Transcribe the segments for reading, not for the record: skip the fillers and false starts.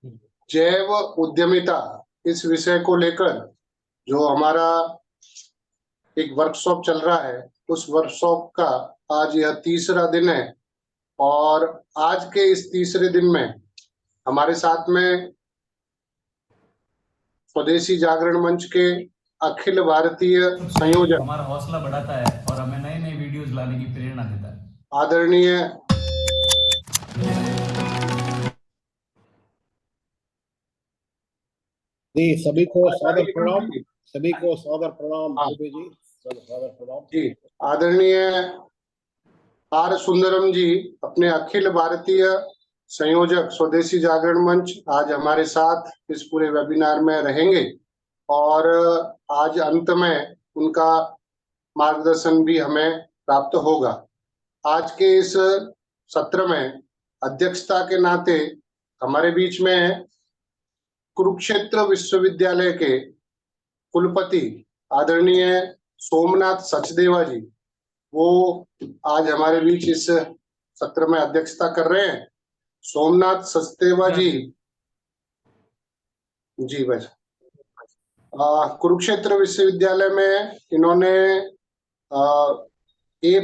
जैव उद्यमिता, इस विषय को लेकर जो हमारा एक वर्कशॉप चल रहा है, उस वर्कशॉप का आज यह तीसरा दिन है। और आज के इस तीसरे दिन में हमारे साथ में स्वदेशी जागरण मंच के अखिल भारतीय संयोजक हमारा हौसला बढ़ाता है और हमें नए नए वीडियोस लाने की प्रेरणा देता है। आदरणीय जी, सभी को सादर प्रणाम। जी, सभी को सादर प्रणाम। हाँ दुबे जी, सादर प्रणाम। जी, आदरणीय आर सुंदरम जी, अपने अखिल भारतीय संयोजक स्वदेशी जागरण मंच, आज हमारे साथ इस पूरे वेबिनार में रहेंगे। और आज अंत में उनका मार्गदर्शन भी हमें प्राप्त होगा। आज के इस सत्र में अध्यक्षता के नाते हमारे बीच में कुरुक्षेत्र विश्वविद्यालय के कुलपति आदरणीय सोमनाथ सचदेवा जी, वो आज हमारे बीच इस सत्र में अध्यक्षता कर रहे हैं। सोमनाथ सचदेवा जी, जी बस कुरुक्षेत्र विश्वविद्यालय में इन्होंने A++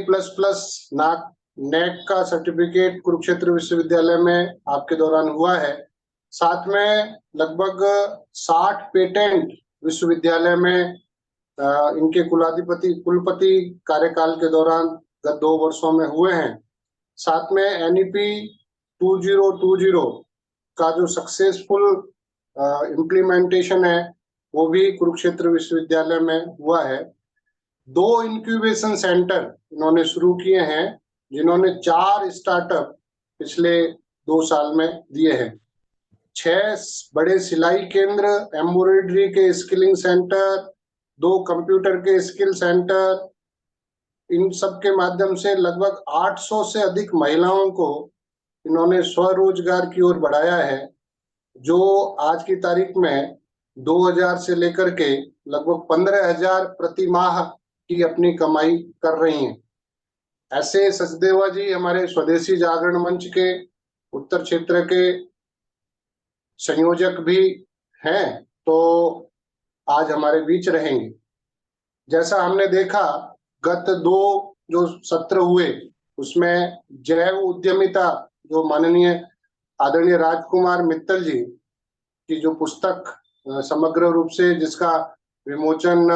नेक का सर्टिफिकेट कुरुक्षेत्र विश्वविद्यालय में आपके दौरान हुआ है। साथ में लगभग 60 पेटेंट विश्वविद्यालय में इनके कुलपति कार्यकाल के दौरान गत 2 वर्षों में हुए हैं। साथ में NEP 2020 का जो सक्सेसफुल इम्प्लीमेंटेशन है, वो भी कुरुक्षेत्र विश्वविद्यालय में हुआ है। 2 इंक्यूबेशन सेंटर इन्होंने शुरू किए हैं, जिन्होंने 4 स्टार्टअप पिछले 2 साल में दिए हैं। 6 बड़े सिलाई केंद्र, एम्ब्रॉयडरी के स्किलिंग सेंटर, 2 कंप्यूटर के स्किल सेंटर, इन सब के माध्यम से लगभग 800 से अधिक महिलाओं को इन्होंने स्वरोजगार की ओर बढ़ाया है, जो आज की तारीख में 2000 से लेकर के लगभग 15,000 प्रति माह की अपनी कमाई कर रही हैं। ऐसे सचदेवा जी हमारे स्वदेशी जागरण मंच के उत्तर क्षेत्र के संयोजक भी हैं, तो आज हमारे बीच रहेंगे। जैसा हमने देखा, गत 2 जो सत्र हुए, उसमें जैव उद्यमिता, जो माननीय आदरणीय राजकुमार मित्तल जी की जो पुस्तक समग्र रूप से जिसका विमोचन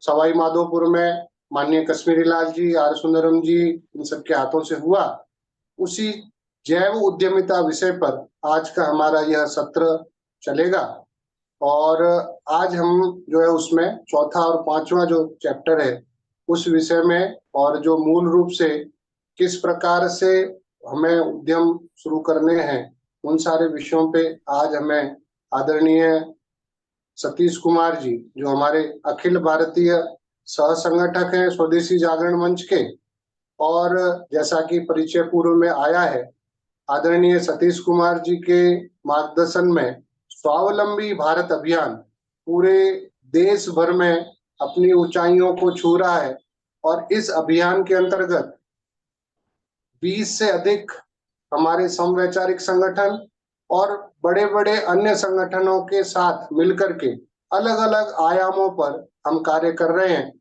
सवाई माधोपुर में माननीय कश्मीरी लाल जी, आर सुंदरम जी, इन सबके हाथों से हुआ, उसी जैव उद्यमिता विषय पर आज का हमारा यह सत्र चलेगा। और आज हम जो है उसमें चौथा और 5वां जो चैप्टर है, उस विषय में, और जो मूल रूप से किस प्रकार से हमें उद्यम शुरू करने हैं, उन सारे विषयों पे आज हमें आदरणीय सतीश कुमार जी, जो हमारे अखिल भारतीय सह संगठक हैं स्वदेशी जागरण मंच के, और जैसा कि परिचय पूर्व में आया है, आदरणीय सतीश कुमार जी के मार्गदर्शन में स्वावलंबी भारत अभियान पूरे देश भर में अपनी ऊंचाइयों को छू रहा है। और इस अभियान के अंतर्गत 20 से अधिक हमारे समवैचारिक संगठन और बड़े बड़े अन्य संगठनों के साथ मिलकर के अलग अलग आयामों पर हम कार्य कर रहे हैं।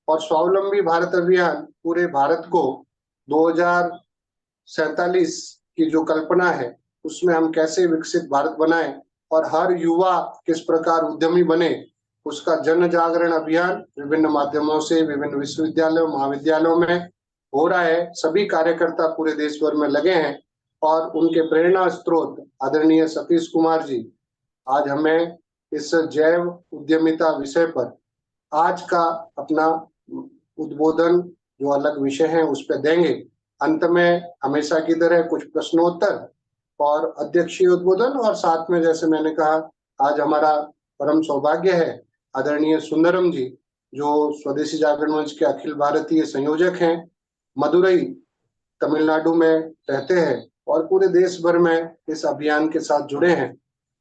और स्वावलंबी भारत अभियान पूरे भारत को 2047 की जो कल्पना है, उसमें हम कैसे विकसित भारत बनाएं और हर युवा किस प्रकार उद्यमी बने, उसका जन जागरण अभियान विभिन्न माध्यमों से विभिन्न विश्वविद्यालयों महाविद्यालयों में हो रहा है। सभी कार्यकर्ता पूरे देश भर में लगे हैं और उनके प्रेरणा स्रोत आदरणीय सतीश कुमार जी आज हमें इस जैव उद्यमिता विषय पर आज का अपना उद्बोधन, जो अलग विषय है, उस पर देंगे। अंत में हमेशा की तरह कुछ प्रश्नोत्तर और अध्यक्षीय उद्बोधन, और साथ में जैसे मैंने कहा, आज हमारा परम सौभाग्य है आदरणीय सुंदरम जी, जो स्वदेशी जागरण मंच के अखिल भारतीय संयोजक हैं, मदुरई तमिलनाडु में रहते हैं और पूरे देश भर में इस अभियान के साथ जुड़े हैं,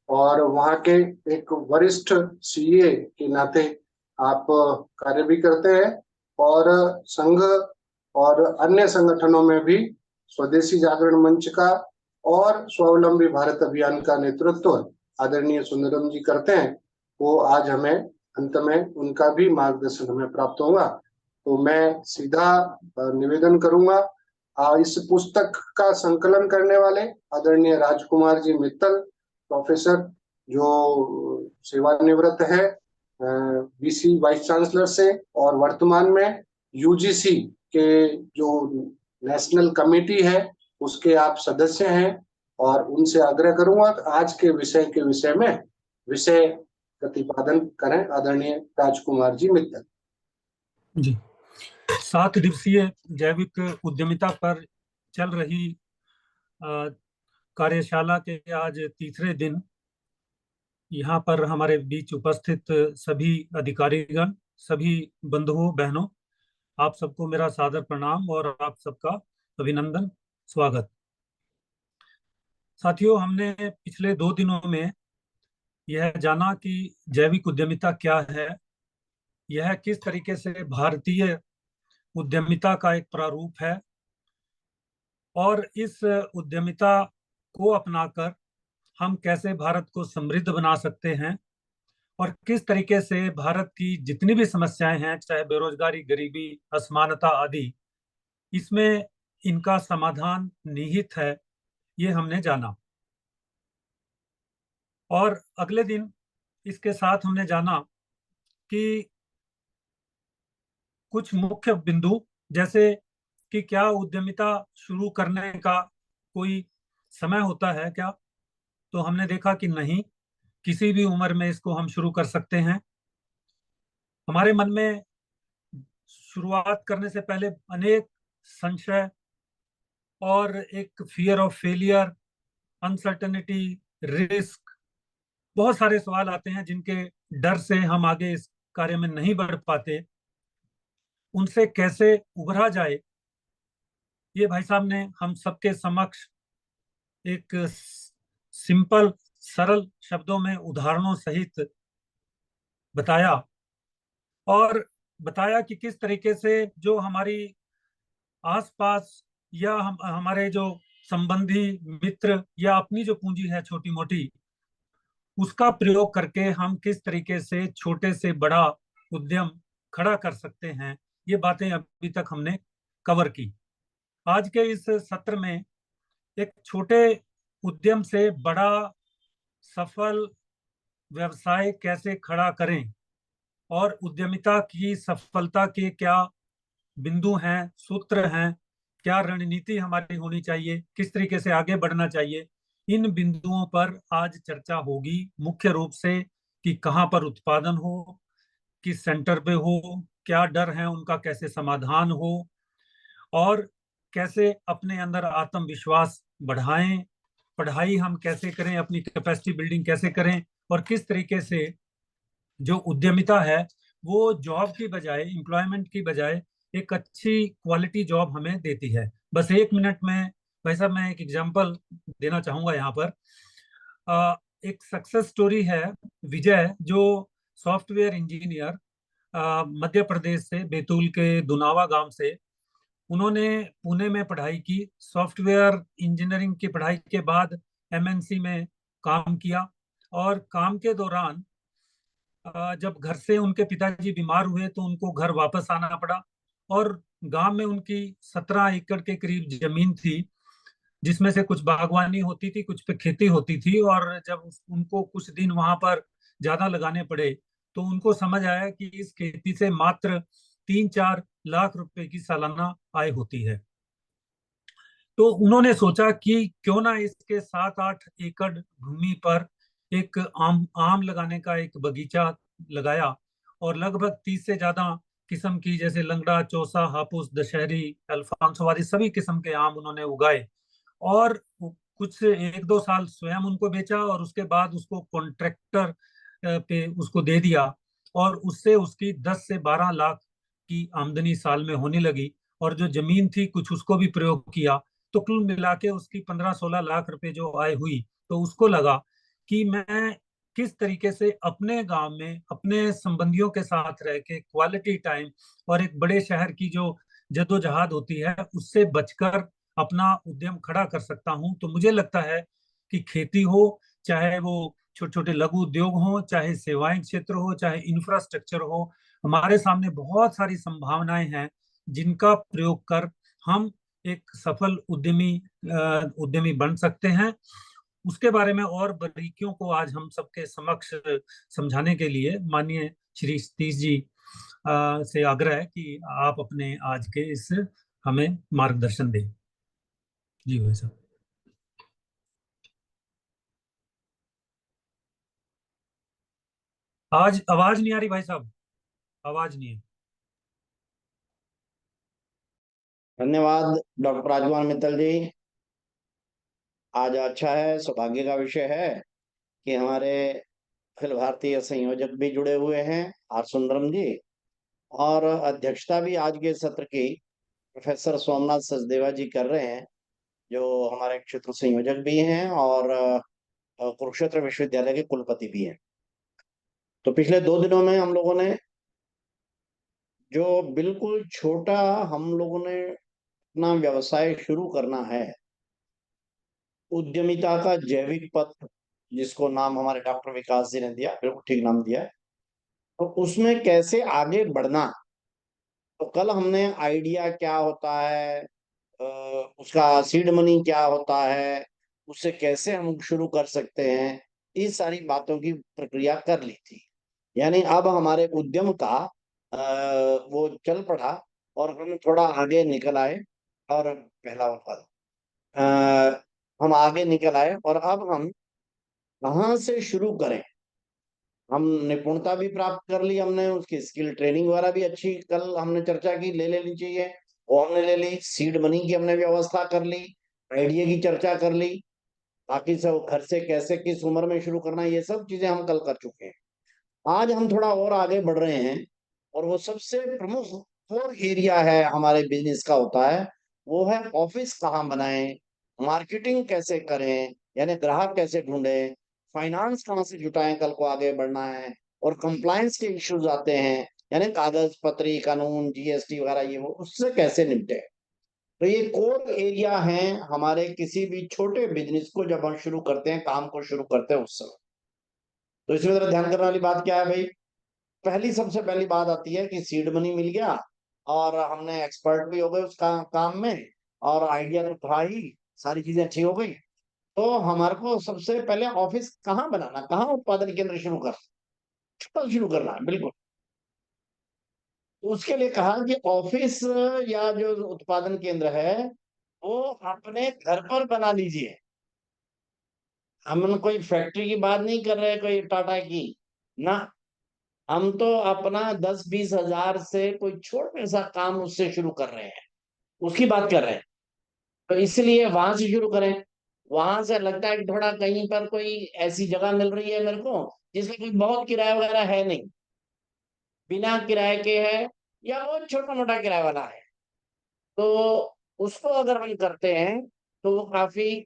और वहाँ के एक वरिष्ठ CA के नाते आप कार्य भी करते हैं, और संघ और अन्य संगठनों में भी स्वदेशी जागरण मंच का और स्वावलंबी भारत अभियान का नेतृत्व आदरणीय सुंदरम जी करते हैं, वो आज हमें अंत में उनका भी मार्गदर्शन हमें प्राप्त होगा। तो मैं सीधा निवेदन करूंगा, इस पुस्तक का संकलन करने वाले आदरणीय राजकुमार जी मित्तल प्रोफेसर, जो सेवानिवृत्त है बीसी वाइस चांसलर से और वर्तमान में यूजीसी के जो नेशनल कमेटी है उसके आप सदस्य हैं, और उनसे आग्रह करूंगा कि आज के विषय में विषय प्रतिपादन करें आदरणीय राजकुमार जी मित्तल जी। 7 दिवसीय जैविक उद्यमिता पर चल रही कार्यशाला के आज तीसरे दिन यहाँ पर हमारे बीच उपस्थित सभी अधिकारीगण, सभी बंधुओं बहनों, आप सबको मेरा सादर प्रणाम और आप सबका अभिनंदन, स्वागत। साथियों, हमने पिछले 2 दिनों में यह जाना कि जैविक उद्यमिता क्या है, यह किस तरीके से भारतीय उद्यमिता का एक प्रारूप है और इस उद्यमिता को अपनाकर हम कैसे भारत को समृद्ध बना सकते हैं और किस तरीके से भारत की जितनी भी समस्याएं हैं, चाहे बेरोजगारी, गरीबी, असमानता आदि, इसमें इनका समाधान निहित है, ये हमने जाना। और अगले दिन इसके साथ हमने जाना कि कुछ मुख्य बिंदु, जैसे कि क्या उद्यमिता शुरू करने का कोई समय होता है क्या, तो हमने देखा कि नहीं, किसी भी उम्र में इसको हम शुरू कर सकते हैं। हमारे मन में शुरुआत करने से पहले अनेक संशय और एक fear of failure, uncertainty, risk, बहुत सारे सवाल आते हैं जिनके डर से हम आगे इस कार्य में नहीं बढ़ पाते। उनसे कैसे उभरा जाए, ये भाई साहब ने हम सबके समक्ष एक सिंपल, सरल शब्दों में उदाहरणों सहित बताया, और बताया कि किस तरीके से जो हमारी आसपास या हमारे जो संबंधी मित्र या अपनी जो पूंजी है छोटी मोटी, उसका प्रयोग करके हम किस तरीके से छोटे से बड़ा उद्यम खड़ा कर सकते हैं, ये बातें अभी तक हमने कवर की। आज के इस सत्र में एक छोटे उद्यम से बड़ा सफल व्यवसाय कैसे खड़ा करें और उद्यमिता की सफलता के क्या बिंदु हैं, सूत्र हैं, क्या रणनीति हमारी होनी चाहिए, किस तरीके से आगे बढ़ना चाहिए, इन बिंदुओं पर आज चर्चा होगी मुख्य रूप से। कि कहाँ पर उत्पादन हो, किस सेंटर पे हो, क्या डर है उनका कैसे समाधान हो, और कैसे अपने अंदर आत्मविश्वास बढ़ाएं, पढ़ाई हम कैसे करें, अपनी कैपेसिटी बिल्डिंग कैसे करें, और किस तरीके से जो उद्यमिता है वो जॉब की बजाय, एम्प्लॉयमेंट की बजाय एक अच्छी क्वालिटी जॉब हमें देती है। बस 1 मिनट में भाई साहब मैं एक एग्जांपल देना चाहूंगा यहाँ पर। एक सक्सेस स्टोरी है, विजय, जो सॉफ्टवेयर इंजीनियर मध्य प्रदेश से, बैतूल के दुनावा गांव से, उन्होंने पुणे में पढ़ाई की, सॉफ्टवेयर इंजीनियरिंग की पढ़ाई के बाद एमएनसी में काम किया, और काम के दौरान जब घर से उनके पिताजी बीमार हुए तो उनको घर वापस आना पड़ा, और गांव में उनकी 17 एकड़ के करीब जमीन थी, जिसमें से कुछ बागवानी होती थी, कुछ पे खेती होती थी। और जब उनको कुछ दिन वहां पर ज्यादा लगाने पड़े तो उनको समझ आया कि इस खेती से मात्र 3-4 लाख रुपए की सालाना आय होती है। तो उन्होंने सोचा कि क्यों ना इसके 7-8 एकड़ भूमि पर एक आम लगाने का एक बगीचा लगाया, और लगभग 30 से ज्यादा किस्म की, जैसे लंगड़ा, चौसा, हापुस, दशहरी, अल्फांसो आदि सभी किस्म के आम उन्होंने उगाए, और कुछ 1-2 साल स्वयं उनको बेचा, और उसके बाद उसको कॉन्ट्रैक्टर पे उसको दे दिया, और उससे उसकी 10 से 12 लाख की आमदनी साल में होने लगी। और जो जमीन थी कुछ उसको भी प्रयोग किया, तो कुल मिला के उसकी 15-16 लाख रुपए जो आय हुई। तो उसको लगा कि मैं किस तरीके से अपने गांव में अपने संबंधियों के साथ रह के क्वालिटी टाइम और एक बड़े शहर की जो जद्दोजहद होती है उससे बचकर अपना उद्यम खड़ा कर सकता हूं। तो मुझे लगता है कि खेती हो, चाहे वो छोटे छोटे लघु उद्योग हो, चाहे सेवाएं क्षेत्र हो, चाहे इंफ्रास्ट्रक्चर हो, हमारे सामने बहुत सारी संभावनाएं हैं जिनका प्रयोग कर हम एक सफल उद्यमी बन सकते हैं। उसके बारे में और बारीकियों को आज हम सबके समक्ष समझाने के लिए माननीय श्री सतीश जी से आग्रह है कि आप अपने आज के इस हमें मार्गदर्शन दें। जी भाई साहब। आज आवाज नहीं आ रही भाई साहब, आवाज नहीं है। धन्यवाद डॉक्टर राजकुमार मित्तल जी। आज अच्छा है, सौभाग्य का विषय है कि हमारे अखिल भारतीय संयोजक भी जुड़े हुए हैं, आर सुंदरम जी, और अध्यक्षता भी आज के सत्र की प्रोफेसर सोमनाथ सचदेवा जी कर रहे हैं, जो हमारे क्षेत्र संयोजक भी हैं और कुरुक्षेत्र विश्वविद्यालय के कुलपति भी हैं। तो पिछले 2 दिनों में हम लोगों ने जो बिल्कुल छोटा हम लोगों ने अपना व्यवसाय शुरू करना है, उद्यमिता का जैविक पथ, जिसको नाम हमारे डॉक्टर विकास जी ने दिया, बिल्कुल ठीक नाम दिया है, तो उसमें कैसे आगे बढ़ना। तो कल हमने आइडिया क्या होता है, उसका सीड मनी क्या होता है, उससे कैसे हम शुरू कर सकते हैं, इस सारी बातों की प्रक्रिया कर ली थी। यानी अब हमारे उद्यम का वो चल पड़ा और हम थोड़ा आगे निकल आए। और पहला उत्पादन हम आगे निकल आए और अब हम कहाँ से शुरू करें। हम निपुणता भी प्राप्त कर ली हमने, उसकी स्किल ट्रेनिंग वगैरह भी अच्छी कल हमने चर्चा की, ले लेनी चाहिए, वो हमने ले ली। सीड मनी की हमने व्यवस्था कर ली, आइडिया की चर्चा कर ली, बाकी सब घर से कैसे किस उम्र में शुरू करना, ये सब चीजें हम कल कर चुके हैं। आज हम थोड़ा और आगे बढ़ रहे हैं और वो सबसे प्रमुख कोर एरिया है हमारे बिजनेस का होता है, वो है ऑफिस कहाँ बनाएं, मार्केटिंग कैसे करें, यानी ग्राहक कैसे ढूंढें, फाइनेंस कहाँ से जुटाएं, कल को आगे बढ़ना है, और कंप्लायंस के इश्यूज आते हैं, यानी कागज पत्री कानून जीएसटी वगैरह, ये वो उससे कैसे निपटे। तो ये कोर एरिया है हमारे किसी भी छोटे बिजनेस को जब हम शुरू करते हैं, काम को शुरू करते हैं उस समय। तो इसमें जरा ध्यान करने वाली बात क्या है भाई, सबसे पहली बात आती है कि सीड मनी मिल गया और हमने एक्सपर्ट भी हो गए उस काम में, और आइडिया तो था ही, सारी चीजें अच्छी हो गई। तो हमारे को सबसे पहले ऑफिस कहाँ बनाना, कहाँ उत्पादन केंद्र शुरू शुरू करना है, बिल्कुल। तो उसके लिए कहा कि ऑफिस या जो उत्पादन केंद्र है वो अपने घर पर बना लीजिए। हम कोई फैक्ट्री की बात नहीं कर रहे, कोई टाटा की ना, हम तो अपना 10-20 हजार से कोई छोटा सा काम उससे शुरू कर रहे हैं, उसकी बात कर रहे हैं। तो इसलिए वहां से शुरू करें। वहां से लगता है कि थोड़ा कहीं पर कोई ऐसी जगह मिल रही है मेरे को जिसका कोई बहुत किराया वगैरह है नहीं, बिना किराए के है, या वो छोटा मोटा किराया वाला है, तो उसको अगर हम करते हैं तो वो काफी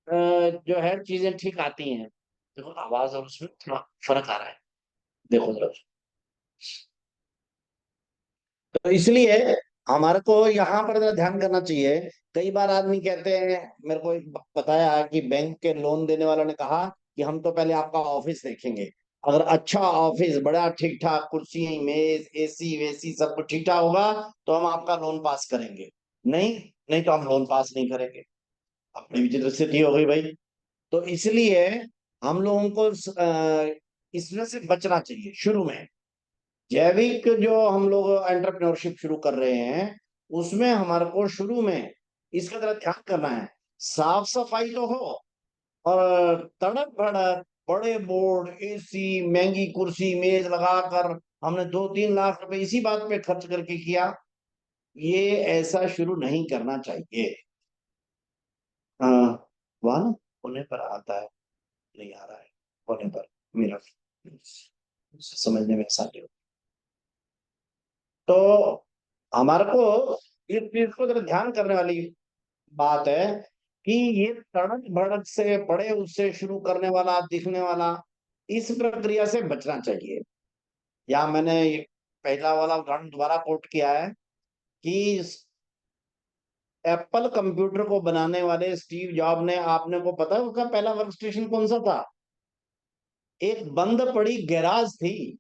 जो है चीजें ठीक आती हैं। देखो आवाज और उसमें थोड़ा फर्क आ रहा है, देखो जरा। तो इसलिए हमारे को यहाँ पर जरा ध्यान करना चाहिए। कई बार आदमी कहते हैं, मेरे को एक बताया कि बैंक के लोन देने वालों ने कहा कि हम तो पहले आपका ऑफिस देखेंगे, अगर अच्छा ऑफिस बड़ा ठीक ठाक कुर्सी मेज एसी वेसी सब कुछ ठीक ठाक होगा तो हम आपका लोन पास करेंगे, नहीं नहीं तो हम लोन पास नहीं करेंगे। अपनी विचित्र स्थिति हो गई भाई। तो इसलिए हम लोगों को इसमें से बचना चाहिए शुरू में। जैविक जो हम लोग एंटरप्रेन्योरशिप शुरू कर रहे हैं उसमें हमारे को शुरू में इसका जरा ध्यान करना है, साफ सफाई तो हो, और तड़क भड़क बड़े बोर्ड एसी महंगी कुर्सी मेज लगाकर हमने 2-3 लाख रुपए इसी बात पे खर्च करके किया, ये ऐसा शुरू नहीं करना चाहिए। हाँ, वहां ना होने पर आता है, नहीं आ रहा है होने पर, मेरा समझने में आसानी हो। तो हमारे को इस चीज को जरा ध्यान करने वाली बात है कि ये तड़क भड़क से बड़े उससे शुरू करने वाला दिखने वाला इस प्रक्रिया से बचना चाहिए। या मैंने ये पहला वाला उदाहरण दोबारा कोट किया है कि एप्पल कंप्यूटर को बनाने वाले स्टीव जॉब ने, आपने को पता है उसका पहला वर्क स्टेशन कौन सा था? एक बंद पड़ी गैराज थी।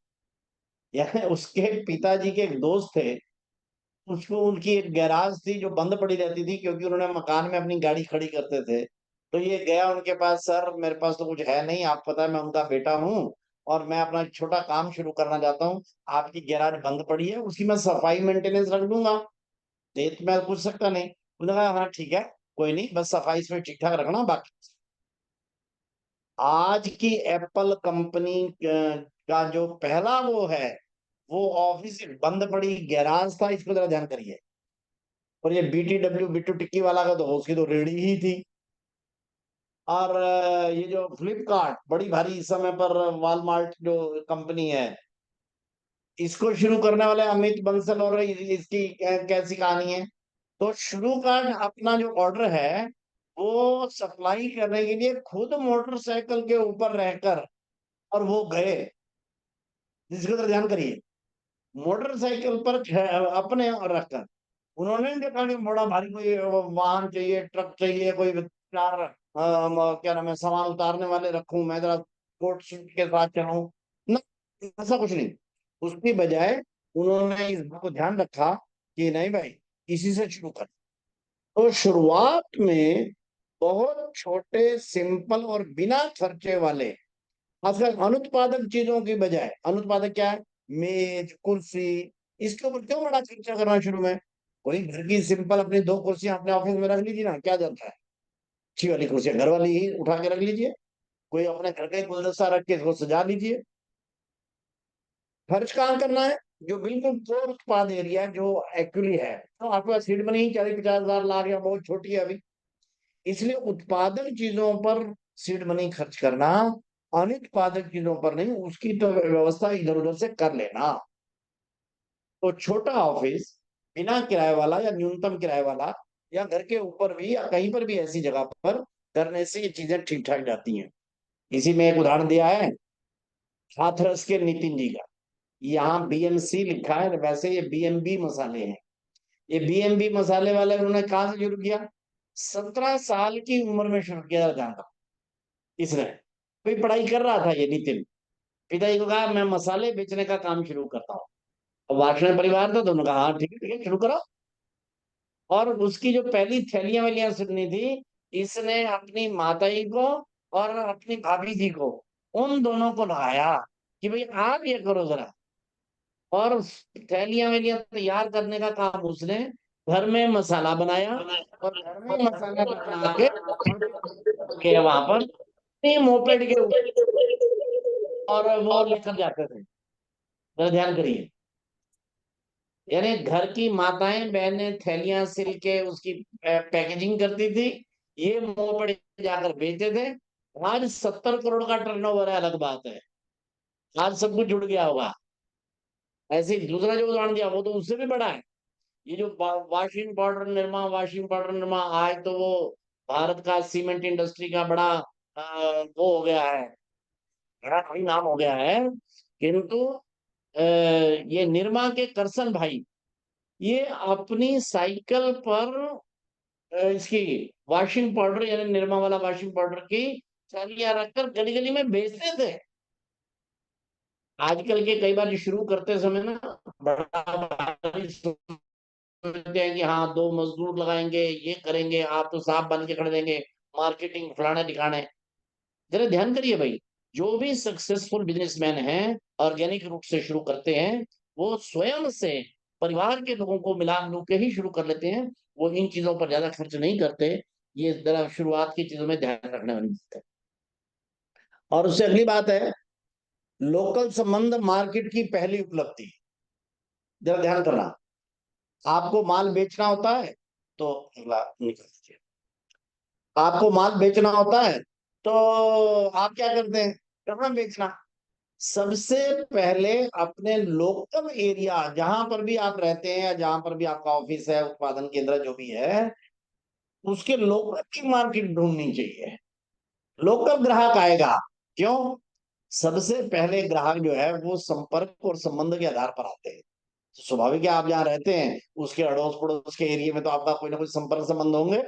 यानी उसके पिताजी के एक दोस्त थे, उसको उनकी एक गैराज थी जो बंद पड़ी रहती थी, क्योंकि उन्होंने मकान में अपनी गाड़ी खड़ी करते थे। तो ये गया उनके पास, सर मेरे पास तो कुछ है नहीं, आप पता है मैं उनका बेटा हूँ और मैं अपना एक छोटा काम शुरू करना चाहता हूँ, आपकी गैराज बंद पड़ी है, उसकी मैं सफाई मेंटेनेंस रख दूंगा, ये तो मैं पूछ सकता नहीं। उन्होंने कहा हाँ ठीक है, कोई नहीं, बस सफाई इसमें ठीक ठाक रखना बाकी। आज की एप्पल कंपनी का जो पहला वो है, वो ऑफिस बंद पड़ी गैराज था, इसको जरा ध्यान करिए। और ये BTW बिट्टू टिक्की वाला का तो उसकी तो रेडी ही थी। और ये जो फ्लिपकार्ट बड़ी भारी इस समय पर, वॉलमार्ट जो कंपनी है, इसको शुरू करने वाले अमित बंसल, और इसकी कैसी कहानी है? तो शुरू का अपना जो ऑर्डर है वो सप्लाई करने के लिए खुद मोटरसाइकिल के ऊपर रहकर और वो गए, जिसको तो ध्यान करिए, मोटरसाइकिल पर अपने रखकर उन्होंने नहीं देखा कि बड़ा भारी कोई वाहन चाहिए, ट्रक चाहिए, कोई चार क्या नाम है सामान उतारने वाले रखूं, मैं जरा कोट सूट के साथ चलूं ना, ऐसा कुछ नहीं। उसकी बजाय उन्होंने इस बात को ध्यान रखा कि नहीं भाई, इसी से शुरू कर। तो शुरुआत में बहुत छोटे, सिंपल और बिना खर्चे वाले, खासकर अनुत्पादक चीजों की बजाय, अनुत्पादक क्या है, मेज कुर्सी, इसके ऊपर क्यों बड़ा खर्चा करना शुरू में? कोई घर की सिंपल अपनी दो कुर्सियां अपने ऑफिस में रख लीजिए ना, क्या जाता है, अच्छी वाली कुर्सियां घर वाली ही उठा के रख लीजिए, कोई अपने घर का ही गुलदस्ता रख के इसको सजा लीजिए। खर्च कहाँ करना है? जो बिल्कुल प्योर उत्पाद एरिया जो एक्चुअली है, तो आपके पास सीड मनी 40-50 हजार लाख या बहुत छोटी है अभी, इसलिए उत्पादक चीजों पर सीड मनी खर्च करना, अनुत्पादक चीजों पर नहीं, उसकी तो व्यवस्था इधर उधर से कर लेना। तो छोटा ऑफिस बिना किराए वाला या न्यूनतम किराए वाला, या घर के ऊपर भी या कहीं पर भी ऐसी जगह पर करने से ये चीजें ठीक ठाक जाती हैं। इसी में एक उदाहरण दिया है हाथरस के नितिन जी का। यहाँ BMC लिखा है, वैसे ये BMB मसाले हैं। ये BMB मसाले वाले उन्होंने कहा से शुरू किया? 17 साल की उम्र में शुरू किया जाना इसने। कोई पढ़ाई कर रहा था ये नितिन, पिताजी को कहा मैं मसाले बेचने का काम शुरू करता हूँ। अब वार्षण परिवार था तो उन्होंने कहा हाँ ठीक है शुरू करो। और उसकी जो पहली थैलियां वैलियां सुननी थी, इसने अपनी माताजी को और अपनी भाभी जी को, उन दोनों को लगाया कि भाई आप ये करो जरा। और थैलियां वैलियां तैयार करने का काम उसने घर में मसाला बनाया, और घर में मसाला बना के वहां पर मोपेड के ऊपर और वो लेकर जाते थे। जरा ध्यान करिए, यानी घर की माताएं बहनें थैलियां सिल के उसकी पैकेजिंग करती थी, ये मोपेड जाकर बेचते थे। आज 70 करोड़ का टर्नओवर है, अलग बात है, आज सब कुछ जुड़ गया होगा। ऐसे ही दूसरा जो उदाहरण दिया वो तो उससे भी बड़ा है। ये जो washing powder Nirma, washing powder Nirma, आज तो वो भारत का सीमेंट इंडस्ट्री का बड़ा वो हो गया है, बड़ा भारी नाम हो गया है। किंतु ये निरमा के करसन भाई, ये अपनी साइकिल पर इसकी वॉशिंग पाउडर यानी निरमा वाला वॉशिंग पाउडर की थैलियां रखकर गली गली में बेचते थे। आजकल के कई बार शुरू करते समय ना बड़ा भारी सोचते हैं कि हाँ 2 मजदूर लगाएंगे, ये करेंगे, आप तो साफ बन के खड़े देंगे, मार्केटिंग फलाने ठिकाने। जरा ध्यान करिए भाई, जो भी सक्सेसफुल बिजनेसमैन हैं ऑर्गेनिक रूप से शुरू करते हैं, वो स्वयं से परिवार के लोगों को मिला मिलू के ही शुरू कर लेते हैं। वो इन चीजों पर ज्यादा खर्च नहीं करते। ये जरा शुरुआत की चीजों में ध्यान रखने वाली बात है। और उससे अगली बात है लोकल संबंध मार्केट की पहली उपलब्धि। जरा ध्यान करना, आपको माल बेचना होता है तो निकल दीजिए, आपको माल बेचना होता है तो आप क्या करते हैं, कहाँ बेचना? सबसे पहले अपने लोकल एरिया जहां पर भी आप रहते हैं या जहां पर भी आपका ऑफिस है, उत्पादन केंद्र जो भी है, उसके लोकल की मार्केट ढूंढनी चाहिए। लोकल ग्राहक आएगा, क्यों? सबसे पहले ग्राहक जो है वो संपर्क और संबंध के आधार पर आते हैं। तो स्वाभाविक है आप जहाँ रहते हैं उसके अड़ोस पड़ोस के एरिया में तो आपका कोई ना कोई संपर्क संबंध होंगे।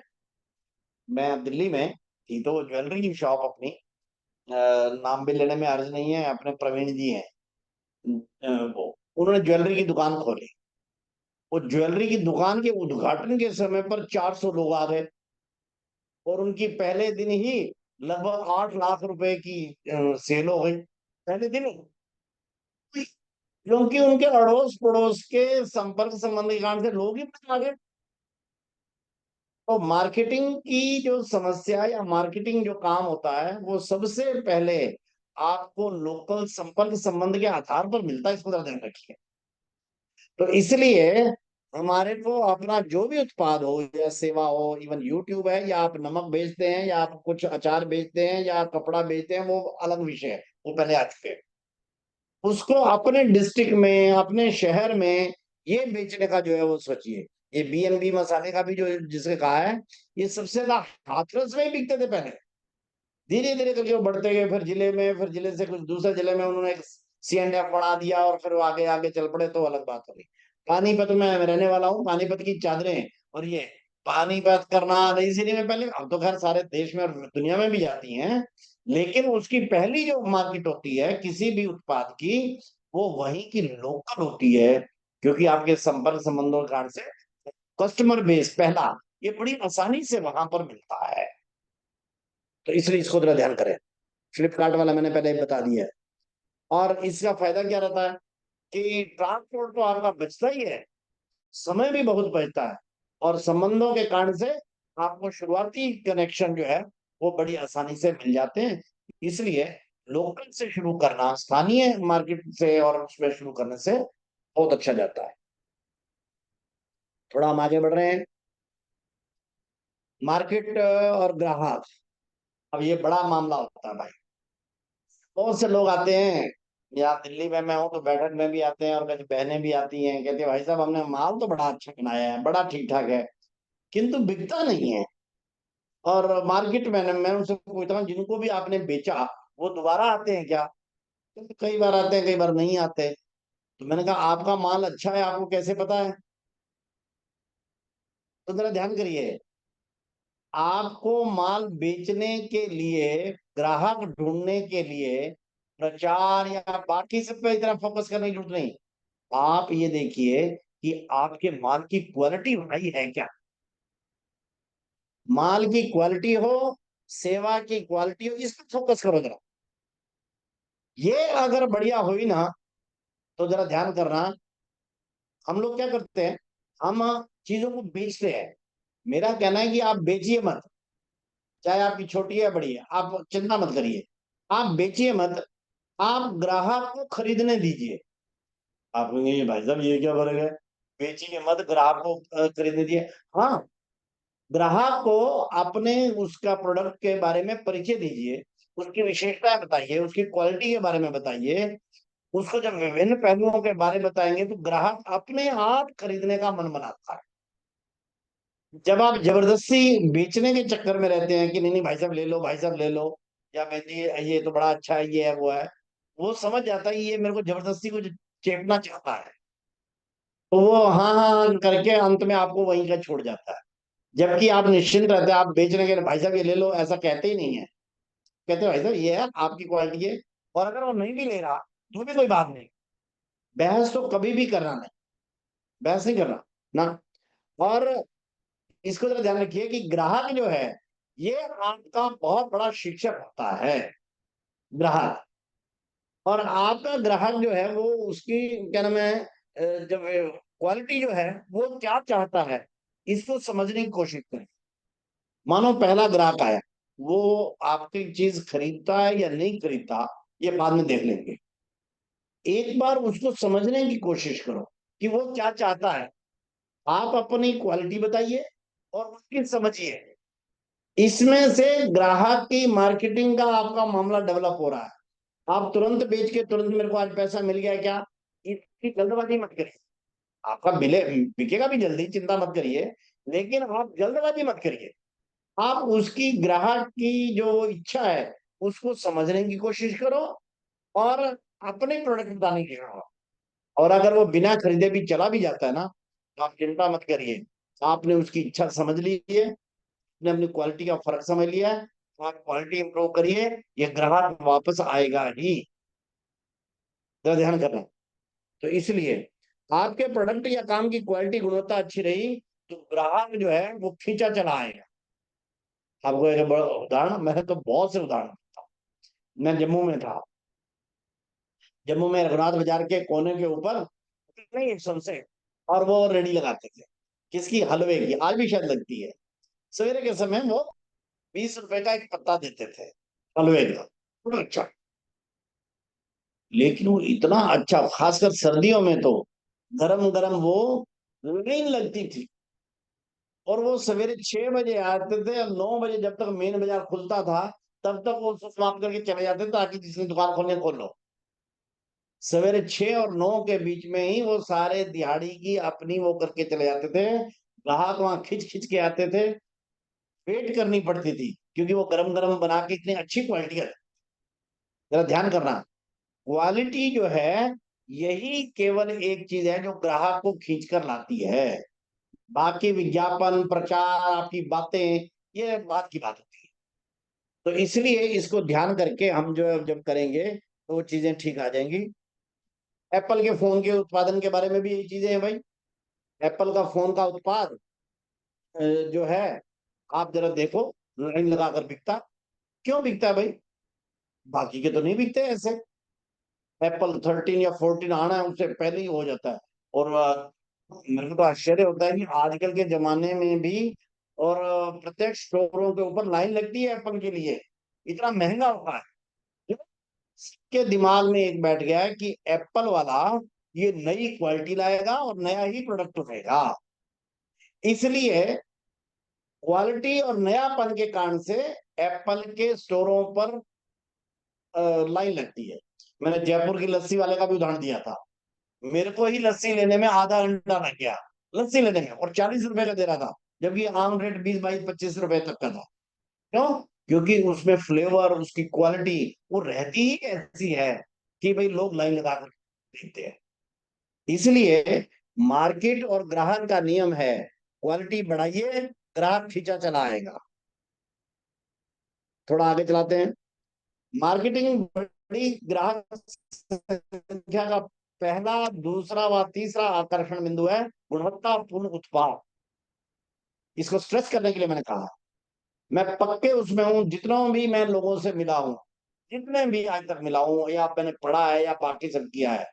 मैं दिल्ली में थी तो ज्वेलरी की शॉप अपनी, नाम भी लेने में अर्ज नहीं है, अपने प्रवीण जी हैं, वो उन्होंने ज्वेलरी की दुकान खोली। वो ज्वेलरी की दुकान के उद्घाटन के समय पर 400 लोग आ गए और उनकी पहले दिन ही लगभग 8 लाख रुपए की सेल हो गई पहले दिन ही। क्योंकि उनके अड़ोस पड़ोस के संपर्क संबंध के कारण से लोग ही आ गए। तो मार्केटिंग की जो समस्या या मार्केटिंग जो काम होता है वो सबसे पहले आपको लोकल संपर्क संबंध के आधार पर मिलता है, इसको जरा ध्यान रखिए। तो इसलिए हमारे को अपना जो भी उत्पाद हो या सेवा हो, इवन यूट्यूब है या आप नमक बेचते हैं या आप कुछ अचार बेचते हैं या कपड़ा बेचते हैं, वो अलग विषय है, वो पहले आ चुके हैं। उसको अपने डिस्ट्रिक्ट में अपने शहर में ये बेचने का जो है वो सोचिए। ये बीएनबी मसाले का भी जो जिसने कहा है, ये सबसे ज्यादा हाथरस में ही बिकते थे पहले, धीरे धीरे करके वो बढ़ते गए, फिर जिले में, फिर जिले से कुछ दूसरे जिले में उन्होंने एक C&F बना दिया और फिर वो आगे आगे चल पड़े, तो अलग बात हो गई। पानीपत में मैं रहने वाला हूँ, पानीपत की चादरें और ये पानीपत करना नई सिटी में पहले, अब तो खैर सारे देश में और दुनिया में भी जाती हैं, लेकिन उसकी पहली जो मार्केट होती है किसी भी उत्पाद की, वो वहीं की लोकल होती है, क्योंकि आपके संपर्क संबंधों के कारण से कस्टमर बेस पहला ये बड़ी आसानी से वहां पर मिलता है। तो इसलिए इसको जरा ध्यान करें। फ्लिपकार्ट वाला मैंने पहले ही बता दिया है। और इसका फायदा क्या रहता है कि ट्रांसपोर्ट तो आपका बचता ही है, समय भी बहुत बचता है, और संबंधों के कारण से आपको शुरुआती कनेक्शन जो है वो बड़ी आसानी से मिल जाते हैं। इसलिए लोकल से शुरू करना, स्थानीय मार्केट से और उसमें शुरू करने से बहुत अच्छा जाता है। थोड़ा हम आगे बढ़ रहे हैं। मार्केट और ग्राहक, अब ये बड़ा मामला होता है भाई। बहुत से लोग आते हैं, या दिल्ली में मैं हूँ तो बैठक में भी आते हैं और कभी बहनें भी आती हैं, कहती है भाई साहब हमने माल तो बड़ा अच्छा बनाया है, बड़ा ठीक ठाक है, किंतु बिकता नहीं है। और मार्केट में मैं उनसे पूछता हूँ जिनको भी आपने बेचा वो दोबारा आते हैं क्या? तो कई बार आते हैं, कई बार नहीं आते। तो मैंने कहा आपका माल अच्छा है आपको कैसे पता है? तो जरा ध्यान करिए, आपको माल बेचने के लिए, ग्राहक ढूंढने के लिए प्रचार या बाकी सब पे इतना फोकस करने की जरूरत नहीं। आप ये देखिए कि आपके माल की क्वालिटी भाई है क्या। माल की क्वालिटी हो, सेवा की क्वालिटी हो, इस पर फोकस करो जरा। ये अगर बढ़िया हुई ना, तो जरा ध्यान करना, हम लोग क्या करते हैं, हम चीजों को बेचते हैं। मेरा कहना है कि आप बेचिए मत, चाहे आपकी छोटी है बड़ी है, आप चिंता मत करिए, आप बेचिए मत, आप ग्राहक को खरीदने दीजिए। आप कहेंगे ये भाई साहब ये क्या फर्क है, बेचिए मत ग्राहक को खरीदने दिए। हाँ, ग्राहक को अपने उसका प्रोडक्ट के बारे में परिचय दीजिए, उसकी विशेषताएं बताइए, उसकी क्वालिटी के बारे में बताइए। उसको जब विभिन्न पहलुओं के बारे में बताएंगे तो ग्राहक अपने आप खरीदने का मन बनाता है। जब आप जबरदस्ती बेचने के चक्कर में रहते हैं कि नहीं नहीं भाई साहब ले लो, भाई साहब ले लो, या मैं ये तो बड़ा अच्छा है, ये है वो है, वो समझ जाता है कि ये मेरे को जबरदस्ती को चेपना चाहता है, तो वो हाँ हाँ हाँ करके अंत में आपको वहीं का छोड़ जाता है। जबकि आप निश्चिंत रहते हैं, आप बेचने के लिए भाई साहब ये ले लो ऐसा कहते ही नहीं है, कहते भाई साहब ये है आपकी क्वालिटी है। और अगर वो नहीं भी ले रहा तो भी कोई बात नहीं, बहस तो कभी भी करना नहीं, बहस नहीं करना ना। और इसको जरा ध्यान रखिए कि ग्राहक जो है ये आपका बहुत बड़ा शिक्षक होता है, ग्राहक। और आपका ग्राहक जो है वो उसकी क्या नाम है, जब क्वालिटी जो है वो क्या चाहता है, इसको समझने की कोशिश करें। मानो पहला ग्राहक आया, वो आपकी चीज खरीदता है या नहीं खरीदता ये बाद में देख लेंगे, एक बार उसको समझने की कोशिश करो कि वो क्या चाहता है। आप अपनी क्वालिटी बताइए और उसकी समझिए, इसमें से ग्राहक की मार्केटिंग का आपका मामला डेवलप हो रहा है। आप तुरंत बेच के तुरंत मेरे को आज पैसा मिल गया क्या, इसकी जल्दबाजी मत करिए। आपका बिकेगा भी जल्दी, चिंता मत करिए, लेकिन आप जल्दबाजी मत करिए। आप उसकी ग्राहक की जो इच्छा है उसको समझने की कोशिश करो और अपने प्रोडक्ट बताने की करो। और अगर वो बिना खरीदे भी चला भी जाता है ना, तो आप चिंता मत करिए, आपने उसकी इच्छा समझ ली है, आपने अपनी क्वालिटी का फर्क समझ लिया है, तो आप क्वालिटी इंप्रूव करिए, ये ग्राहक वापस आएगा ही। जरा ध्यान करना। तो इसलिए आपके प्रोडक्ट या काम की क्वालिटी गुणवत्ता अच्छी रही तो ग्राहक जो है वो खींचा चला आएगा। आपको एक बड़ा उदाहरण, मैंने तो बहुत से उदाहरण देता हूं। मैं जम्मू में था, जम्मू में रघुनाथ बाजार के कोने के ऊपर नहीं, एक सनसेट, और वो रेडी लगाते थे किसकी, हलवे की, आज भी शायद लगती है। सवेरे के समय वो 20 रुपए का एक पत्ता देते थे हलवे का, बड़ा अच्छा। लेकिन वो इतना अच्छा, खासकर सर्दियों में तो गरम गरम वो लाइन लगती थी, और वो सवेरे 6 बजे आते थे और 9 बजे जब तक मेन बाजार खुलता था तब तक वो समाप्त करके चले जाते थे, ताकि जिसने दुकान खोलने खोल लो। सवेरे 6 और 9 के बीच में ही वो सारे दिहाड़ी की अपनी वो करके चले जाते थे। ग्राहक वहां खिंच खिंच के आते थे, वेट करनी पड़ती थी, क्योंकि वो गरम गरम बना के इतनी अच्छी क्वालिटी का। जरा ध्यान करना, क्वालिटी जो है यही केवल एक चीज है जो ग्राहक को खींच कर लाती है। बाकी विज्ञापन, प्रचार, आपकी बातें, ये बात की बात होती है। तो इसलिए इसको ध्यान करके हम जो जब करेंगे तो वो चीजें ठीक आ जाएंगी। एप्पल के फोन के उत्पादन के बारे में भी यही चीजें हैं भाई। एप्पल का फोन का उत्पाद जो है, आप जरा देखो, लाइन लगाकर बिकता। क्यों बिकता है भाई? बाकी के तो नहीं बिकते ऐसे। एप्पल 13 या 14 आना है उससे पहले ही हो जाता है। और मेरे को तो आश्चर्य होता है कि आजकल के जमाने में भी और प्रत्येक स्टोरों के ऊपर लाइन लगती है एप्पल के लिए, इतना महंगा होता है। सबके दिमाग में एक बैठ गया है कि एप्पल वाला ये नई क्वालिटी लाएगा और नया ही प्रोडक्ट रहेगा। इसलिए क्वालिटी और नयापन के कारण से एप्पल के स्टोरों पर लाइन लगती है। मैंने जयपुर की लस्सी वाले का भी उदाहरण दिया था। मेरे को ही लस्सी लेने में आधा घंटा लग गया, लस्सी लेने में, और 40 रुपए का दे रहा था, जबकि आम रेट 20, 22, 25 रुपए तक का था। क्यों? क्योंकि उसमें फ्लेवर, उसकी क्वालिटी वो रहती ही ऐसी है कि भाई लोग लाइन लगा कर देखते हैं। इसलिए मार्केट और ग्राहक का नियम है, क्वालिटी बढ़ाइए, ग्राहक खींचा चला आएगा। थोड़ा आगे चलाते हैं। मार्केटिंग बड़ी ग्राहक संख्या का पहला, दूसरा व तीसरा आकर्षण बिंदु है गुणवत्तापूर्ण उत्पाद। इसको स्ट्रेस करने के लिए मैंने कहा, मैं पक्के उसमें हूं, जितना भी मैं लोगों से मिला हूं, जितने भी आज तक मिला हूं या मैंने पढ़ा है या बाकी सब किया है,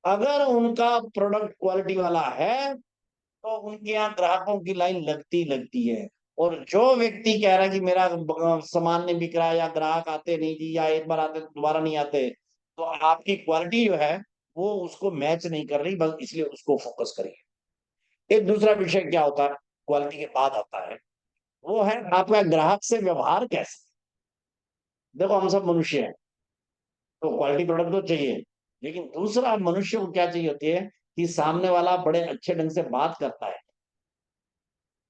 अगर उनका प्रोडक्ट क्वालिटी वाला है तो उनके यहाँ ग्राहकों की लाइन लगती लगती है। और जो व्यक्ति कह रहा है कि मेरा सामान नहीं बिक रहा है या ग्राहक आते नहीं जी, या एक बार आते तो दोबारा नहीं आते, तो आपकी क्वालिटी जो है वो उसको मैच नहीं कर रही, बस इसलिए उसको फोकस करिए। एक दूसरा विषय क्या होता है, क्वालिटी के बाद आता है, वो है आपका ग्राहक से व्यवहार कैसे। देखो हम सब मनुष्य हैं, तो क्वालिटी प्रोडक्ट तो चाहिए, लेकिन दूसरा मनुष्य को क्या चाहिए होती है कि सामने वाला बड़े अच्छे ढंग से बात करता है।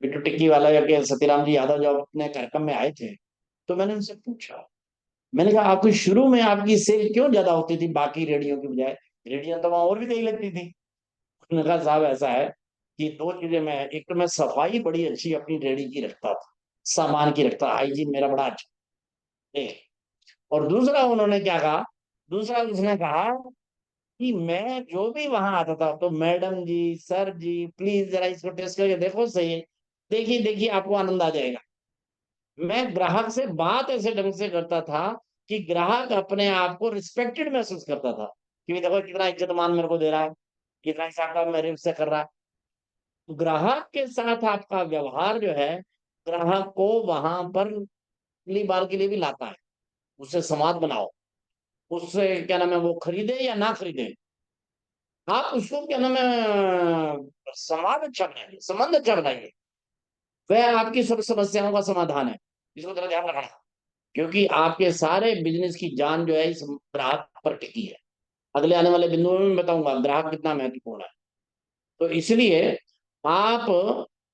बिट्टू टिक्की वाला या के सतीराम जी यादव जब अपने कार्यक्रम में आए थे, तो मैंने उनसे पूछा, मैंने कहा आपकी शुरू में आपकी सेल क्यों ज्यादा होती थी बाकी रेडियो की बजाय? रेडियो तो वहां और भी कहीं लगती थी। उन्होंने कहा साहब ऐसा है कि दो चीजें, मैं एक तो मैं सफाई बड़ी अच्छी अपनी रेडी की रखता था, सामान की रखता, हाइजीन मेरा बड़ा अच्छा, एक। और दूसरा उन्होंने क्या कहा, दूसरा उसने कहा कि मैं जो भी वहां आता था तो madam ji, sir ji, please जरा इसको टेस्ट करके देखो सही, देखिए देखिए आपको आनंद आ जाएगा। मैं ग्राहक से बात ऐसे ढंग से करता था कि ग्राहक अपने आप को रिस्पेक्टेड महसूस करता था, कि देखो कितना इज्जत मान मेरे को दे रहा है, कितना हिसाब का मेरे से कर रहा है। तो ग्राहक के साथ आपका व्यवहार जो है ग्राहक को वहां पर अगली बार के लिए भी लाता है। उससे संवाद बनाओ, उससे क्या नाम है, वो खरीदे या ना खरीदे, आप उसको क्या नाम है संवाद अच्छा बनाइए, संबंध अच्छा बनाइए, वह आपकी सब समस्याओं का समाधान है। इसको जरा ध्यान रखना, क्योंकि आपके सारे बिजनेस की जान जो है इस ग्राहक पर टिकी है। अगले आने वाले बिंदुओं में बताऊंगा ग्राहक कितना महत्वपूर्ण है। तो इसलिए आप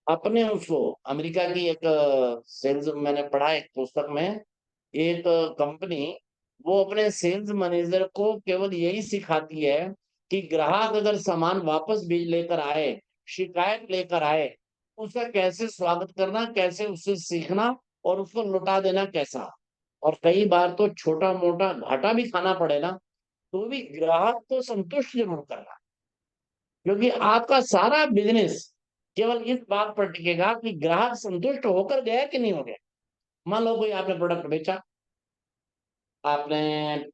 अपने उसको, अमेरिका की एक सेल्स, मैंने पढ़ा एक पुस्तक में, एक कंपनी वो अपने सेल्स मैनेजर को केवल यही सिखाती है कि ग्राहक अगर सामान वापस भी लेकर आए, शिकायत लेकर आए, उसका कैसे स्वागत करना, कैसे उससे सीखना और उसको लौटा देना कैसा। और कई बार तो छोटा मोटा घाटा भी खाना पड़े ना, तो भी ग्राहक को संतुष्ट जरूर करना, क्योंकि आपका सारा बिजनेस केवल इस बात पर टिकेगा कि ग्राहक संतुष्ट होकर गया कि नहीं हो गया। मान लो कोई आपने प्रोडक्ट बेचा, आपने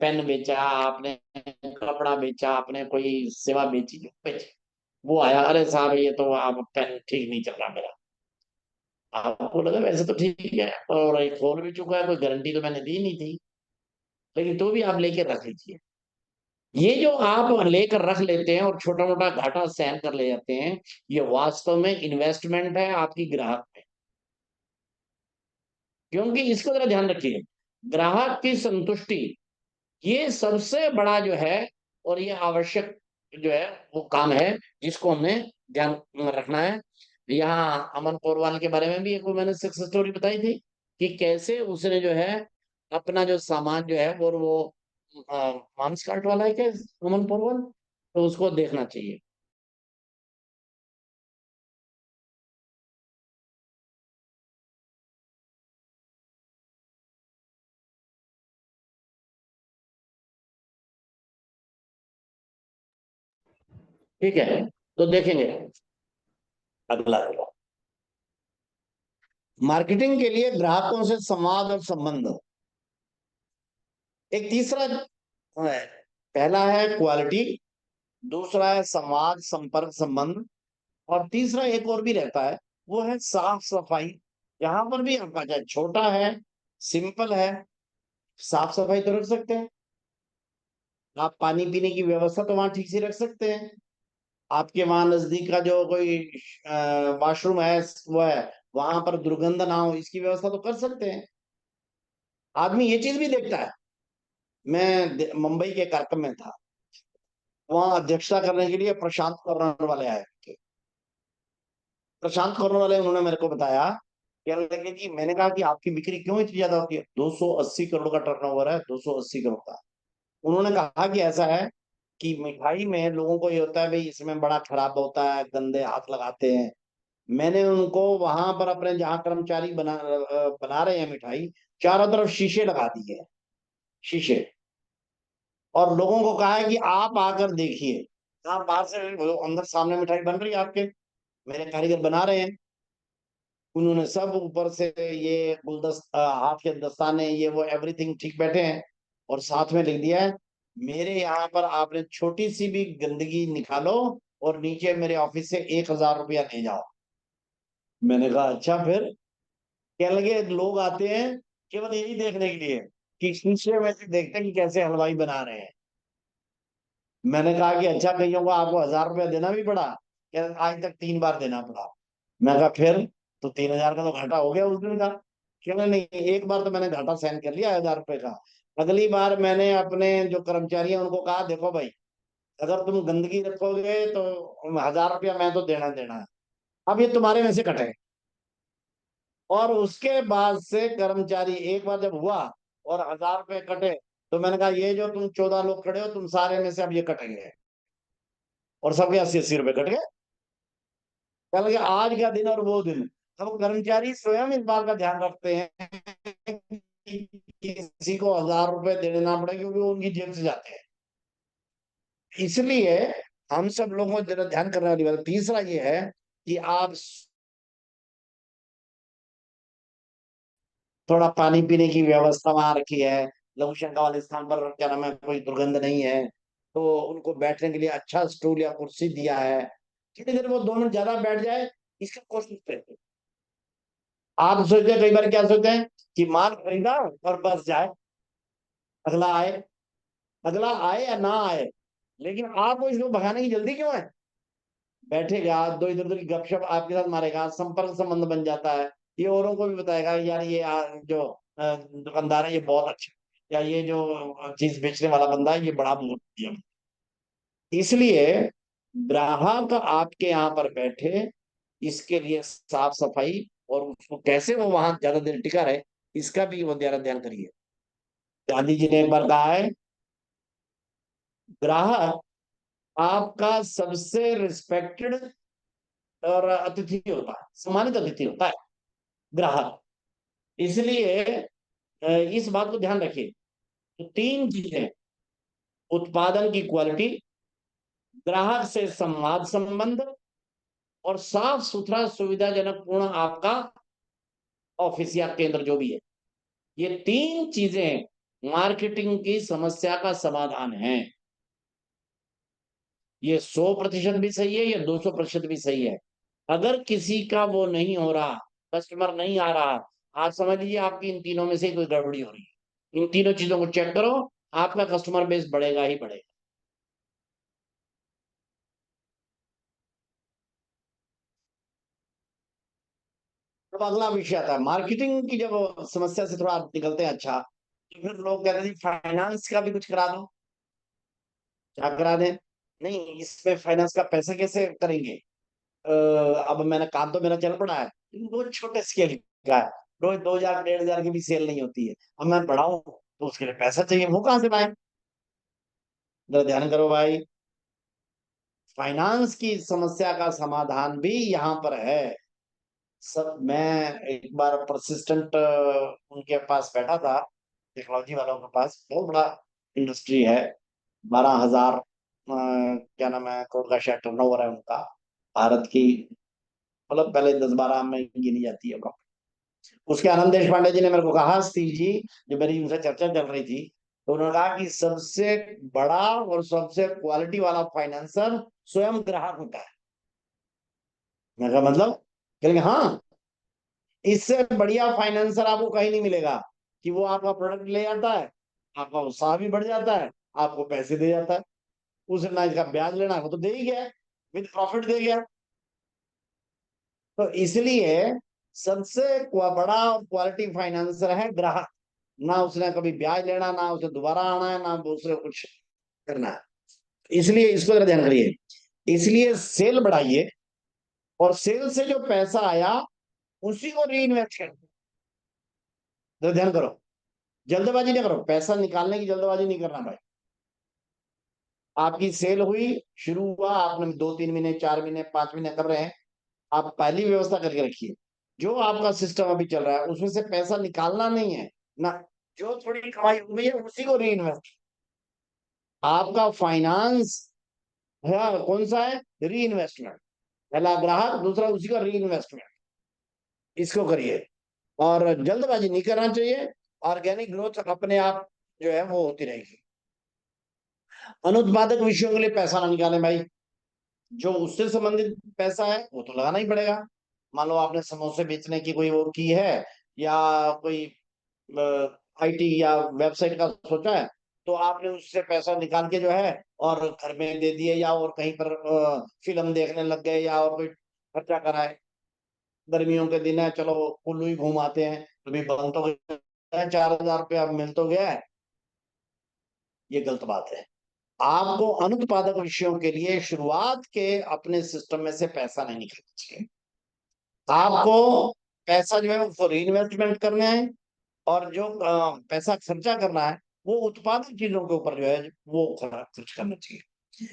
पेन बेचा, आपने कपड़ा बेचा, आपने कोई सेवा बेची, जो बेची, वो आया, अरे साहब ये तो आप पेन ठीक नहीं चल रहा मेरा। आपको लगा वैसे तो ठीक है, और एक खोल भी चुका है, कोई गारंटी तो मैंने दी नहीं थी, लेकिन तो भी आप लेके रख लीजिए। ये जो आप लेकर रख लेते हैं और छोटा मोटा घाटा सहन कर ले जाते हैं, ये वास्तव में इन्वेस्टमेंट है आपकी ग्राहक में। क्योंकि इसको जरा ध्यान रखिए, ग्राहक की संतुष्टि ये सबसे बड़ा जो है और ये आवश्यक जो है वो काम है, जिसको हमने ध्यान रखना है। यहाँ अमन पोरवाल के बारे में भी एक मैंने सक्सेस स्टोरी बताई थी कि कैसे उसने जो है अपना जो सामान जो है और वो मांस काट वाला है क्या अमन पोरवाल, तो उसको देखना चाहिए। ठीक है, तो देखेंगे अगला। मार्केटिंग के लिए ग्राहकों से संवाद और संबंध। एक तीसरा है, पहला है क्वालिटी, दूसरा है संवाद संपर्क संबंध, और तीसरा एक और भी रहता है, वो है साफ सफाई। यहाँ पर भी आपका चाहे छोटा है, सिंपल है, साफ सफाई तो रख सकते हैं आप, पानी पीने की व्यवस्था तो वहां ठीक से रख सकते हैं, आपके वहां नजदीक का जो कोई वॉशरूम है वो है, वहां पर दुर्गंध ना हो इसकी व्यवस्था तो कर सकते हैं। आदमी ये चीज भी देखता है। मैं मुंबई के कार्यक्रम में था, वहां अध्यक्षता करने के लिए प्रशांत करोड़ वाले आए थे। प्रशांत करोड़ वाले उन्होंने मेरे को बताया, कहने लगे कि मैंने कहा कि आपकी बिक्री क्यों इतनी ज्यादा होती है, 280 करोड़ का टर्नओवर है, 280 करोड़ का। उन्होंने कहा कि ऐसा है कि मिठाई में लोगों को ये होता है भाई इसमें बड़ा खराब होता है, गंदे हाथ लगाते हैं। मैंने उनको वहां पर अपने जहां कर्मचारी बना रहे हैं मिठाई, चारों तरफ शीशे लगा दिए हैं, शीशे, और लोगों को कहा है कि आप आकर देखिए। आप बाहर से अंदर सामने मिठाई बन रही है आपके, मेरे कारीगर बना रहे हैं। उन्होंने सब ऊपर से ये गुलदस्ता, हाथ के दस्ताने, ये वो एवरीथिंग ठीक बैठे हैं, और साथ में लिख दिया है मेरे यहाँ पर आपने छोटी सी भी गंदगी निकालो और नीचे मेरे ऑफिस से 1,000 रुपया ले जाओ। मैंने कहा अच्छा फिर। क्या लगे लोग आते हैं केवल यही देखने के लिए कि शीशे में से देखते हैं कि कैसे हलवाई बना रहे हैं। मैंने कहा कि अच्छा कईयों को आपको 1,000 रुपया देना भी पड़ा, क्या आज तक 3 बार देना पड़ा। मैं कहा फिर तो 3,000 का तो घाटा हो गया उस दिन का। क्या नहीं, एक बार तो मैंने घाटा सहन कर लिया 1,000 रुपए का। अगली बार मैंने अपने जो कर्मचारी हैं उनको कहा देखो भाई, अगर तुम गंदगी रखोगे तो 1,000 रुपया मैं तो देना देना है, अब ये तुम्हारे में से कटे। और उसके बाद से कर्मचारी एक बार जब हुआ और 1,000 रुपए कटे, तो मैंने कहा ये जो तुम 14 लोग खड़े हो तुम सारे में से अब ये कटेंगे, और सबके 80-80 रुपए कट गए। कल के आज का दिन और वो दिन, अब कर्मचारी स्वयं इस बात का ध्यान रखते हैं कि किसी को 1,000 रुपए देने ना पड़े, क्योंकि वो उनकी जेब से जाते हैं। इसलिए हम सब लोगों को जरा ध्यान करने वाली बात तीसरा ये है कि आप थोड़ा पानी पीने की व्यवस्था वहां रखी है, लघु शंका वाले स्थान पर क्या नाम है कोई दुर्गंध नहीं है, तो उनको बैठने के लिए अच्छा स्टूल या कुर्सी दिया है। कितनी देर वो 2 मिनट ज्यादा बैठ जाए इसका कोशिश करते हैं। आप सोचते हैं कई बार क्या सोचते हैं कि माल खरीदा और बस जाए, अगला आए, अगला आए या ना आए, लेकिन आपको इसको भगाने की जल्दी क्यों है। बैठेगा, दो इधर उधर की गपशप आपके साथ मारेगा, संपर्क संबंध बन जाता है, ये औरों को भी बताएगा यार ये जो दुकानदार है ये बहुत अच्छा, या ये जो चीज बेचने वाला बंदा है ये बड़ा बढ़िया। इसलिए ग्राहक आपके यहाँ पर बैठे, इसके लिए साफ सफाई और उसको कैसे वो वहां ज्यादा देर टिका रहे, इसका भी वो ध्यान ध्यान करिए। गांधी जी ने एक बार कहा है, ग्राहक आपका सबसे रिस्पेक्टेड और अतिथि होता है, सम्मानित अतिथि होता है ग्राहक। इसलिए इस बात को ध्यान रखिए। तो 3 चीजें, उत्पादन की क्वालिटी, ग्राहक से संवाद संबंध, और साफ सुथरा सुविधाजनक पूर्ण आपका ऑफिस या केंद्र जो भी है, ये 3 चीजें मार्केटिंग की समस्या का समाधान है। ये 100% भी सही है, ये 200% भी सही है। अगर किसी का वो नहीं हो रहा, कस्टमर नहीं आ रहा, आप समझ लीजिए आपकी इन तीनों में से कोई गड़बड़ी हो रही है। इन तीनों चीजों को चेक करो, आपका कस्टमर बेस बढ़ेगा ही बढ़ेगा। अब अगला विषय आता है मार्केटिंग की। जब समस्या से थोड़ा आप निकलते हैं, अच्छा, तो फिर लोग कहते हैं जी फाइनेंस का भी कुछ करा दो। क्या करा दें? नहीं, इसमें फाइनेंस का पैसा कैसे करेंगे? अब मैंने काम तो मेरा चल पड़ा है, लेकिन वो छोटे स्केल का है, रोज 2000 1500 की भी सेल नहीं होती है। अब मैं बढ़ाऊं तो उसके लिए पैसा चाहिए, वो कहां से लाएं? जरा ध्यान करो भाई, फाइनेंस की समस्या का समाधान भी यहाँ पर है। सब, मैं एक बार परसिस्टेंट उनके पास बैठा था, टेक्नोलॉजी वालों के पास, बहुत बड़ा इंडस्ट्री है, 12,000 क्या नाम है करोड़ का शायद टर्नओवर है उनका, भारत की, मतलब पहले 10-12 में गिनी जाती है। उसके आनंद देश पांडे जी ने मेरे को कहा, स्टीव जी, जब मेरी उनसे चर्चा चल रही थी, तो उन्होंने कहा कि सबसे बड़ा और सबसे क्वालिटी वाला फाइनेंसर स्वयं ग्राहक होता है। मैं कहा मतलब? कहेंगे हाँ, इससे बढ़िया फाइनेंसर आपको कहीं नहीं मिलेगा, कि वो आपका प्रोडक्ट ले जाता है, आपका उत्साह भी बढ़ जाता है, आपको पैसे दे जाता है, उसे ना इसका ब्याज लेना है, वो तो दे ही गया, विद प्रॉफिट दे गया। तो इसलिए सबसे बड़ा क्वालिटी फाइनेंसर है ग्राहक। ना उसने कभी ब्याज लेना, ना उसे दोबारा आना है, ना दूसरे कुछ करना है। इसलिए इसको जरा ध्यान करिए। इसलिए सेल बढ़ाइए, और सेल से जो पैसा आया उसी को री इन्वेस्ट कर, जरा ध्यान करो, जल्दबाजी नहीं करो, पैसा निकालने की जल्दबाजी नहीं करना भाई। आपकी सेल हुई, शुरू हुआ, आपने 2-3 महीने, 4 महीने, 5 महीने कर रहे हैं, आप पहली व्यवस्था करके रखिए, जो आपका सिस्टम अभी चल रहा है उसमें से पैसा निकालना नहीं है ना, जो थोड़ी कमाई हुई है उसी को री इन्वेस्ट। आपका फाइनेंस है कौन सा है? री इन्वेस्टमेंट। पहला ग्राहक, दूसरा उसी का री इन्वेस्टमेंट, इसको करिए। और जल्दबाजी नहीं करना चाहिए, ऑर्गेनिक ग्रोथ अपने आप जो है वो होती रहेगी। अनुत्पादक विषयों के लिए पैसा ना निकालें भाई, जो उससे संबंधित पैसा है वो तो लगाना ही पड़ेगा। मान लो आपने समोसे बेचने की कोई वो की है, या कोई आईटी या वेबसाइट का सोचा है, तो आपने उससे पैसा निकाल के जो है और घर में दे दिए, या और कहीं पर फिल्म देखने लग गए, या और कोई खर्चा कराए। गर्मियों के दिन है, चलो कुल्लू ही घूम आते हैं, तो भी बन तो गया है, 4,000 रुपया मिल तो गया है। ये गलत बात है। आपको अनुत्पादक विषयों के लिए शुरुआत के अपने सिस्टम में से पैसा नहीं निकालना चाहिए। आपको पैसा जो है वो री इन्वेस्टमेंट करना है, और जो पैसा खर्चा करना है वो उत्पादक चीजों के ऊपर जो है वो खर्च करना चाहिए।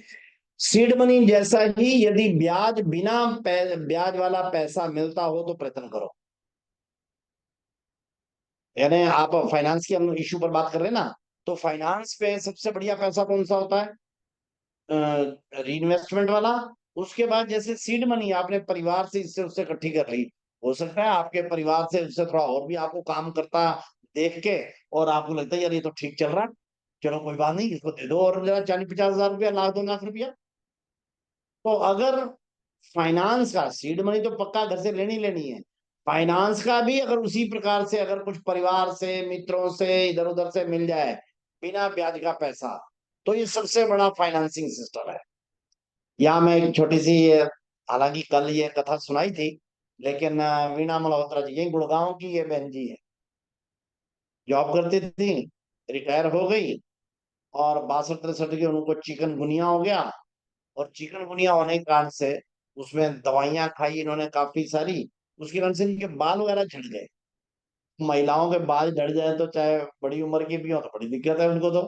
सीड मनी जैसा ही यदि ब्याज बिना ब्याज वाला पैसा मिलता हो तो प्रयत्न करो। यानी आप फाइनेंस की हम इश्यू पर बात कर रहे हैं ना, तो फाइनेंस पे सबसे बढ़िया पैसा कौन सा होता है? री इन्वेस्टमेंट वाला। उसके बाद जैसे सीड मनी आपने परिवार से इससे उससे इकट्ठी कर ली, हो सकता है आपके परिवार से उससे थोड़ा और भी आपको काम करता देख के, और आपको लगता है यार ये तो ठीक चल रहा है, चलो कोई बात नहीं, इसको दे दो और जरा 40-50 हजार रुपया, लाख 2 लाख रुपया। तो अगर फाइनेंस का, सीड मनी तो पक्का घर से लेनी लेनी है, फाइनेंस का भी अगर उसी प्रकार से अगर कुछ परिवार से, मित्रों से, इधर उधर से मिल जाए बिना ब्याज का पैसा, तो ये सबसे बड़ा फाइनेंसिंग सिस्टम है। यहाँ मैं एक छोटी सी, हालांकि कल ये कथा सुनाई थी, लेकिन वीणा मल्होत्रा जी, यही गुड़गांव की ये बहन जी है, जॉब करती थी, रिटायर हो गई, और 62-63 की उनको चिकनगुनिया हो गया, और चिकनगुनिया होने के कारण से उसमें दवाइयां खाई इन्होंने काफी सारी, उसके कारण से इनके बाल वगैरह झड़ गए। महिलाओं के बाल झड़ जाए तो चाहे बड़ी उम्र की भी हो तो बड़ी दिक्कत है उनको तो।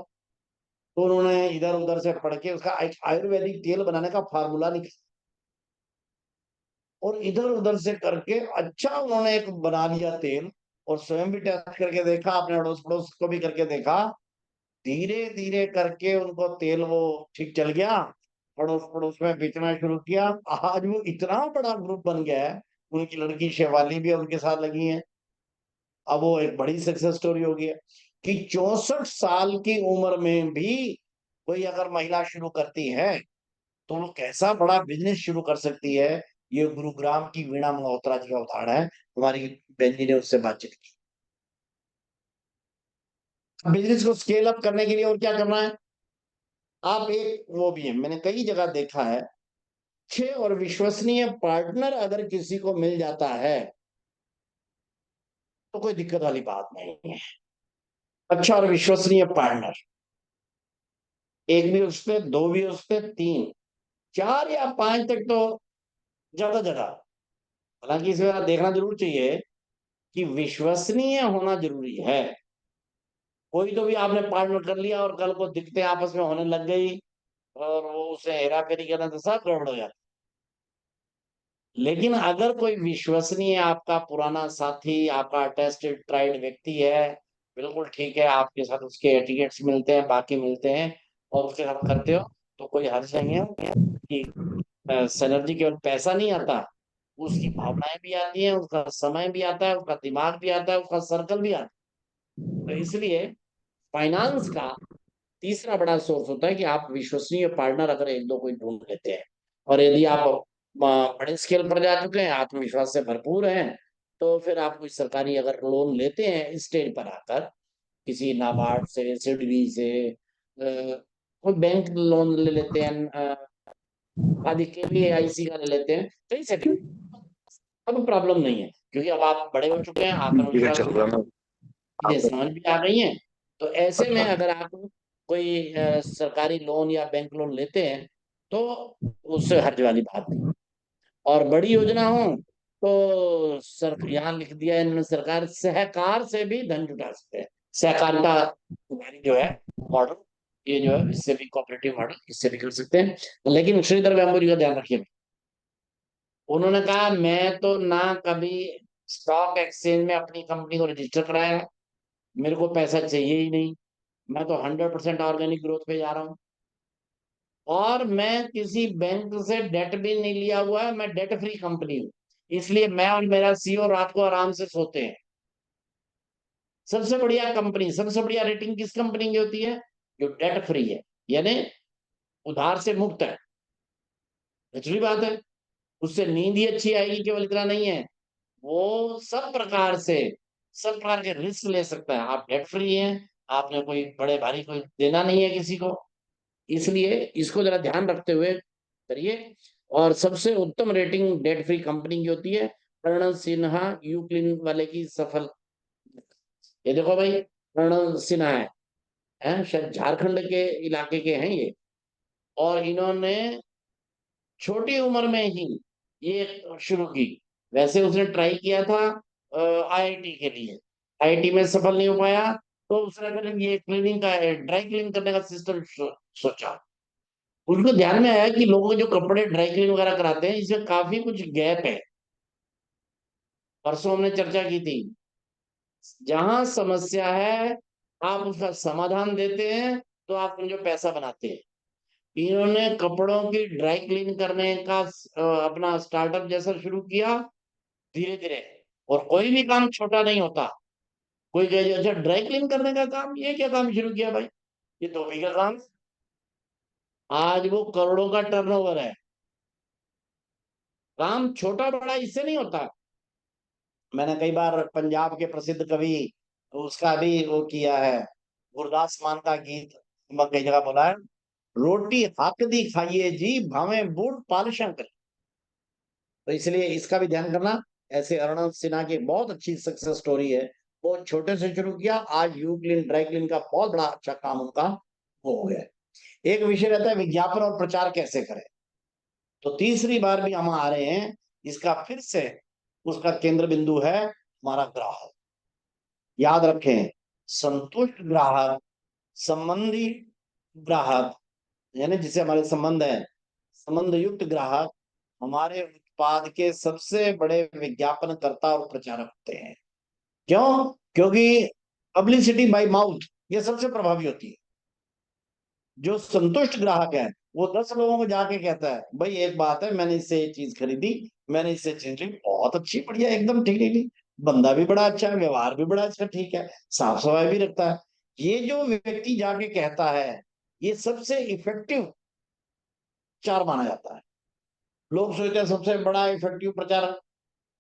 तो उन्होंने इधर उधर से पढ़ के उसका एक आयुर्वेदिक तेल बनाने का फार्मूला निकाला और इधर उधर से करके अच्छा उन्होंने एक बना लिया तेल, और स्वयं भी टेस्ट करके देखा, अपने अड़ोस पड़ोस को भी करके देखा। धीरे धीरे करके उनको तेल वो ठीक चल गया, पड़ोस पड़ोस में बेचना शुरू किया। आज वो इतना बड़ा ग्रुप बन गया है, उनकी लड़की शेवाली भी उनके साथ लगी है। अब वो एक बड़ी सक्सेस स्टोरी हो गई है कि 64 साल की उम्र में भी कोई अगर महिला शुरू करती है तो वो कैसा बड़ा बिजनेस शुरू कर सकती है। ये गुरुग्राम की वीणा मल्होत्रा जी का उदाहरण है। हमारी बहन जी ने उससे बातचीत की। बिजनेस को स्केल अप करने के लिए और क्या करना है, आप एक वो भी है, मैंने कई जगह देखा है, अच्छे और विश्वसनीय पार्टनर अगर किसी को मिल जाता है तो कोई दिक्कत वाली बात नहीं है। अच्छा और विश्वसनीय पार्टनर, एक भी उस पे, दो भी उस पे, तीन, चार या पांच तक तो ज्यादा जगह। हालांकि इसमें आप देखना जरूर चाहिए कि विश्वसनीय होना जरूरी है। कोई तो भी आपने पार्टनर कर लिया और कल को दिक्कतें आपस में होने लग गई और वो उसे हेरा फेरी करना, तो सब गड़बड़ हो जाता। लेकिन अगर कोई विश्वसनीय आपका पुराना साथी, आपका टेस्टेड ट्राइड व्यक्ति है, बिल्कुल ठीक है, आपके साथ उसके एटिकेट्स मिलते हैं, बाकी मिलते हैं, और उसके साथ करते हो, तो कोई हर्ज नहीं है कि सिनर्जी केवल पैसा नहीं आता, उसकी भावनाएं भी आती हैं, उसका समय भी आता है, उसका दिमाग भी आता है, उसका सर्कल भी आता है। तो इसलिए फाइनेंस का तीसरा बड़ा सोर्स होता है कि आप विश्वसनीय पार्टनर अगर एक दो कोई ढूंढ लेते हैं, और यदि आप बड़े स्केल पर जा चुके हैं, आत्मविश्वास से भरपूर हैं, तो फिर आप कोई सरकारी अगर लोन लेते हैं इस स्टेज पर आकर, किसी नाबार्ड से, सिडबी से, कोई बैंक लोन ले लेते हैं, आदि के लिए आईसी का ले लेते हैं, कहीं से भी, अब प्रॉब्लम नहीं है, क्योंकि अब आप बड़े हो चुके हैं, आत्मविश्वास, चीजें समझ भी आ गई हैं। तो ऐसे में अगर आप कोई सरकारी लोन या बैंक लोन लेते हैं तो उससे हर्ज वाली बात नहीं। और बड़ी योजना हो तो सर यहाँ लिख दिया है इन्होंने, सरकार सहकार से भी धन जुटा सकते हैं। सहकारिता हमारी जो है मॉडल, ये जो है इससे भी कोऑपरेटिव मॉडल, इससे भी कर सकते हैं। लेकिन श्रीधर वेम्बुरी का ध्यान रखिए, उन्होंने कहा मैं तो ना कभी स्टॉक एक्सचेंज में अपनी कंपनी को रजिस्टर कराया है, मेरे को पैसा चाहिए ही नहीं, मैं तो 100% ऑर्गेनिक ग्रोथ पे जा रहा हूँ, और मैं किसी बैंक से डेट भी नहीं लिया हुआ है, मैं डेट फ्री कंपनी हूँ, इसलिए मैं और मेरा सीईओ रात को आराम से सोते हैं। सबसे बढ़िया कंपनी, सबसे बढ़िया रेटिंग किस कंपनी की होती है? जो डेट फ्री है, यानी उधार से मुक्त है। अच्छी बात है, उससे नींद ही अच्छी आएगी, केवल इतना नहीं है, वो सब प्रकार से, सब प्रकार के रिस्क ले सकता है। आप डेट फ्री हैं, आपने कोई बड़े भारी कोई देना नहीं है किसी को, इसलिए इसको जरा ध्यान रखते हुए करिए। और सबसे उत्तम रेटिंग डेट फ्री कंपनी की होती है प्रणव सिन्हा यूक्लिन वाले की सफल। ये देखो भाई, प्रणव सिन्हा है शायद झारखंड के इलाके के हैं ये, और इन्होंने छोटी उम्र में ही ये शुरू की। वैसे उसने ट्राई किया था आईआईटी के लिए, आईआईटी में सफल नहीं हो पाया, तो उसने फिर ये क्लीनिंग का, ड्राई क्लीन करने का सिस्टम सोचा। उनको ध्यान में आया कि लोगों के जो कपड़े ड्राई क्लीन वगैरह कराते हैं इसमें काफी कुछ गैप है। परसों हमने चर्चा की थी, जहां समस्या है आप उसका समाधान देते हैं तो आप जो पैसा बनाते हैं। इन्होंने कपड़ों की ड्राई क्लीन करने का अपना स्टार्टअप जैसा शुरू किया, धीरे धीरे, और कोई भी काम छोटा नहीं होता। कोई कहे अच्छा ड्राई क्लीन करने का काम, ये क्या काम शुरू किया भाई, ये धोबी का काम। आज वो करोड़ों का टर्नओवर है। काम छोटा बड़ा इससे नहीं होता। मैंने कई बार पंजाब के प्रसिद्ध कवि, उसका भी वो किया है, गुरदास मान का गीत मैं कई जगह बोला है, रोटी हक दी खाइए जी भावे बूढ़ पालिशां कर। तो इसलिए इसका भी ध्यान करना। ऐसे अर्णव सिन्हा की बहुत अच्छी सक्सेस स्टोरी है, बहुत छोटे से शुरू किया, आज यू क्लीन ड्राई क्लीन का बहुत बड़ा अच्छा काम उनका हो गया। एक विषय रहता है विज्ञापन और प्रचार कैसे करें, तो तीसरी बार भी हम आ रहे हैं, इसका फिर से उसका केंद्र बिंदु है हमारा ग्राहक। याद रखें, संतुष्ट ग्राहक संबंधी ग्राहक यानी जिससे हमारे संबंध है, संबंध युक्त ग्राहक हमारे उत्पाद के सबसे बड़े विज्ञापनकर्ता और प्रचारक होते हैं। क्यों? क्योंकि पब्लिसिटी बाय माउथ ये सबसे प्रभावी होती है। जो संतुष्ट ग्राहक है वो 10 लोगों को जाके कहता है भाई एक बात है, मैंने इससे ये चीज खरीदी, मैंने इससे चीज ली, बहुत अच्छी, बढ़िया, एकदम ठीक निकली, बंदा भी बड़ा अच्छा है, व्यवहार भी बड़ा अच्छा, ठीक है, साफ सफाई भी रखता है। ये जो व्यक्ति जाके कहता है ये सबसे इफेक्टिव प्रचार माना जाता है। लोग सोचते हैं सबसे बड़ा इफेक्टिव प्रचार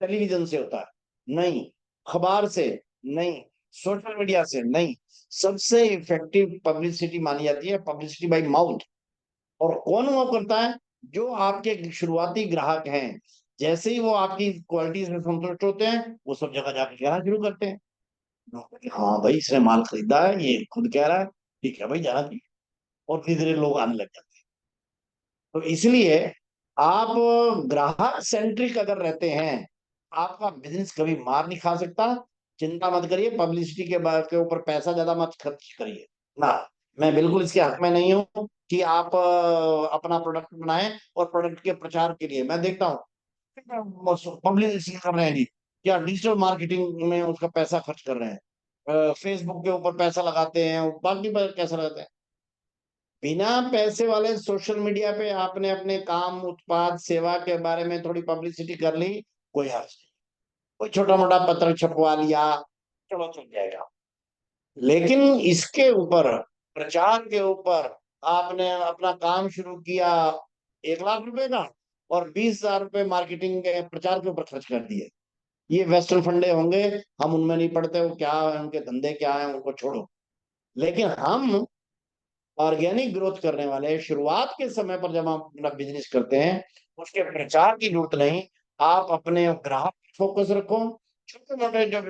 टेलीविजन से होता है, नहीं, अखबार से नहीं, सोशल मीडिया से नहीं, सबसे इफेक्टिव पब्लिसिटी मानी जाती है पब्लिसिटी बाय माउथ। और कौन वो करता है? जो आपके शुरुआती ग्राहक हैं, जैसे ही वो आपकी क्वालिटी से संतुष्ट होते हैं वो सब जगह जाके कहना शुरू करते हैं, लोग कहते हैं, हाँ भाई इसने माल खरीदा है, ये खुद कह रहा है, ठीक है भाई जाना चाहिए, और धीरे धीरे लोग आने लग जाते हैं। तो इसलिए आप ग्राहक सेंट्रिक अगर रहते हैं, आपका बिजनेस कभी मार नहीं खा सकता। चिंता मत करिए, पब्लिसिटी के ऊपर पैसा ज्यादा मत खर्च करिए ना। मैं बिल्कुल इसके हक में नहीं हूं कि आप अपना प्रोडक्ट बनाएं और प्रोडक्ट के प्रचार के लिए, मैं देखता हूँ पब्लिसिटी कर रहे हैं जी, क्या डिजिटल मार्केटिंग में उसका पैसा खर्च कर रहे हैं, फेसबुक के ऊपर पैसा लगाते हैं, बाकी पर कैसा लगाते हैं। बिना पैसे वाले सोशल मीडिया पे आपने अपने काम, उत्पाद, सेवा के बारे में थोड़ी पब्लिसिटी कर ली, कोई हर्ज नहीं, कोई छोटा मोटा पत्र छपवा लिया, चलो चल जाएगा। लेकिन इसके ऊपर, प्रचार के ऊपर आपने अपना काम शुरू किया 1 लाख रुपए का और 20,000 रुपए मार्केटिंग के प्रचार के ऊपर खर्च कर दिए, ये वेस्टर्न फंडे होंगे, हम उनमें नहीं पड़ते, वो क्या है, उनके धंधे क्या है, उनको छोड़ो। लेकिन हम ऑर्गेनिक ग्रोथ करने वाले, शुरुआत के समय पर जब हम अपना बिजनेस करते हैं, उसके प्रचार की जरूरत नहीं, आप अपने ग्राहक फोकस रखो। छोटे मोटे जो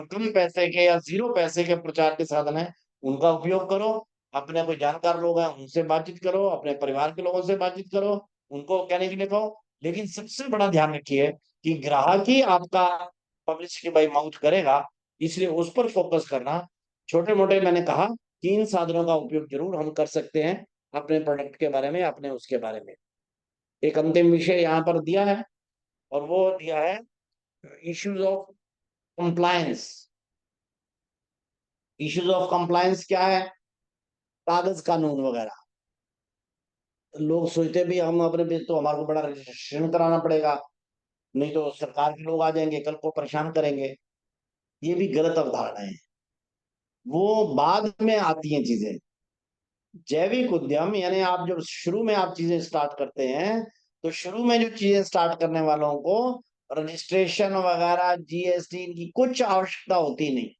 कम पैसे के या 0 पैसे के प्रचार के साधन है उनका उपयोग करो। अपने कोई जानकार लोग हैं उनसे बातचीत करो, अपने परिवार के लोगों से बातचीत करो, उनको कहने के लिए कहो। लेकिन सबसे बड़ा ध्यान रखिए कि ग्राहक ही आपका पब्लिसिटी बाय माउथ करेगा, इसलिए उस पर फोकस करना। छोटे मोटे मैंने कहा 3 साधनों का उपयोग जरूर हम कर सकते हैं अपने प्रोडक्ट के बारे में, अपने उसके बारे में। एक अंतिम विषय यहाँ पर दिया है और वो दिया है issues of compliance. Issues of compliance क्या है? कागज कानून वगैरह। लोग सोचते भी हम अपने भी तो हमारे को बड़ा रजिस्ट्रेशन कराना पड़ेगा, नहीं तो सरकार के लोग आ जाएंगे कल को परेशान करेंगे। ये भी गलत अवधारणा है, वो बाद में आती हैं चीजें। जैविक उद्यम यानी आप जब शुरू में आप चीजें स्टार्ट करते हैं, तो शुरू में जो चीजें स्टार्ट करने वालों को रजिस्ट्रेशन वगैरह, जीएसटी, इनकी कुछ आवश्यकता होती नहीं।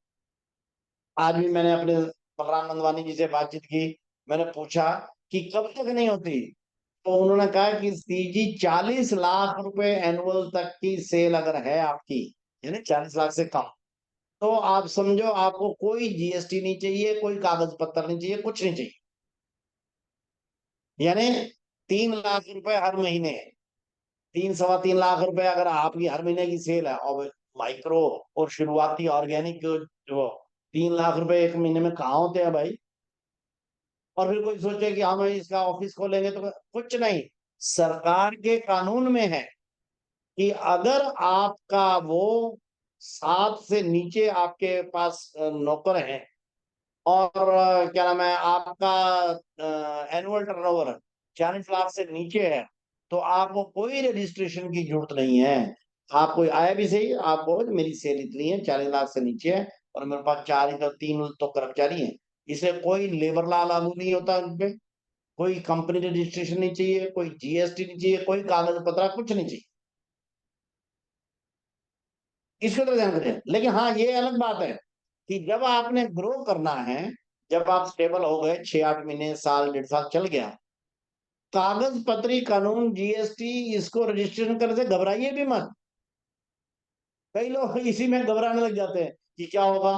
आज भी मैंने अपने बलराम नंदवानी जी से बातचीत की, मैंने पूछा कि कब तक नहीं होती, तो उन्होंने कहा कि सी जी 40 लाख रुपए एनुअल तक की सेल अगर है आपकी, यानी 40 लाख से कम, तो आप समझो आपको कोई जीएसटी नहीं चाहिए, कोई कागज पत्र नहीं चाहिए, कुछ नहीं चाहिए। यानी 3 लाख रुपए हर महीने, 3 सवा 3 लाख रुपए अगर आपकी हर महीने की सेल है, और माइक्रो और शुरुआती ऑर्गेनिक जो 3 लाख रुपए एक महीने में कहाँ होते हैं भाई। और फिर कोई सोचे कि हम इसका ऑफिस खोलेंगे, तो कुछ नहीं, सरकार के कानून में है कि अगर आपका वो 7 से नीचे आपके पास नौकर हैं और क्या नाम है आपका एनुअल टर्नओवर 40 लाख से नीचे है, तो आपको कोई रजिस्ट्रेशन की जरूरत नहीं है। आपको आया भी सही, आपको मेरी सेल इतनी है, 40 लाख से नीचे है और मेरे पास 4 या 3 तो कर्मचारी हैं, इसे कोई लेबर लॉ लागू नहीं होता उनपे, कोई कंपनी रजिस्ट्रेशन नहीं चाहिए, कोई जीएसटी नहीं चाहिए, कोई कागज पत्र कुछ नहीं चाहिए। इसको तो ध्यान रखें। लेकिन हाँ ये अलग बात है कि जब आपने ग्रो करना है, जब आप स्टेबल हो गए, 6-8 महीने, साल, 1.5 साल चल गया, कागज पत्री, कानून, जीएसटी, इसको रजिस्ट्रेशन करने से घबराइए भी मत। कई लोग इसी में घबराने लग जाते हैं कि क्या होगा,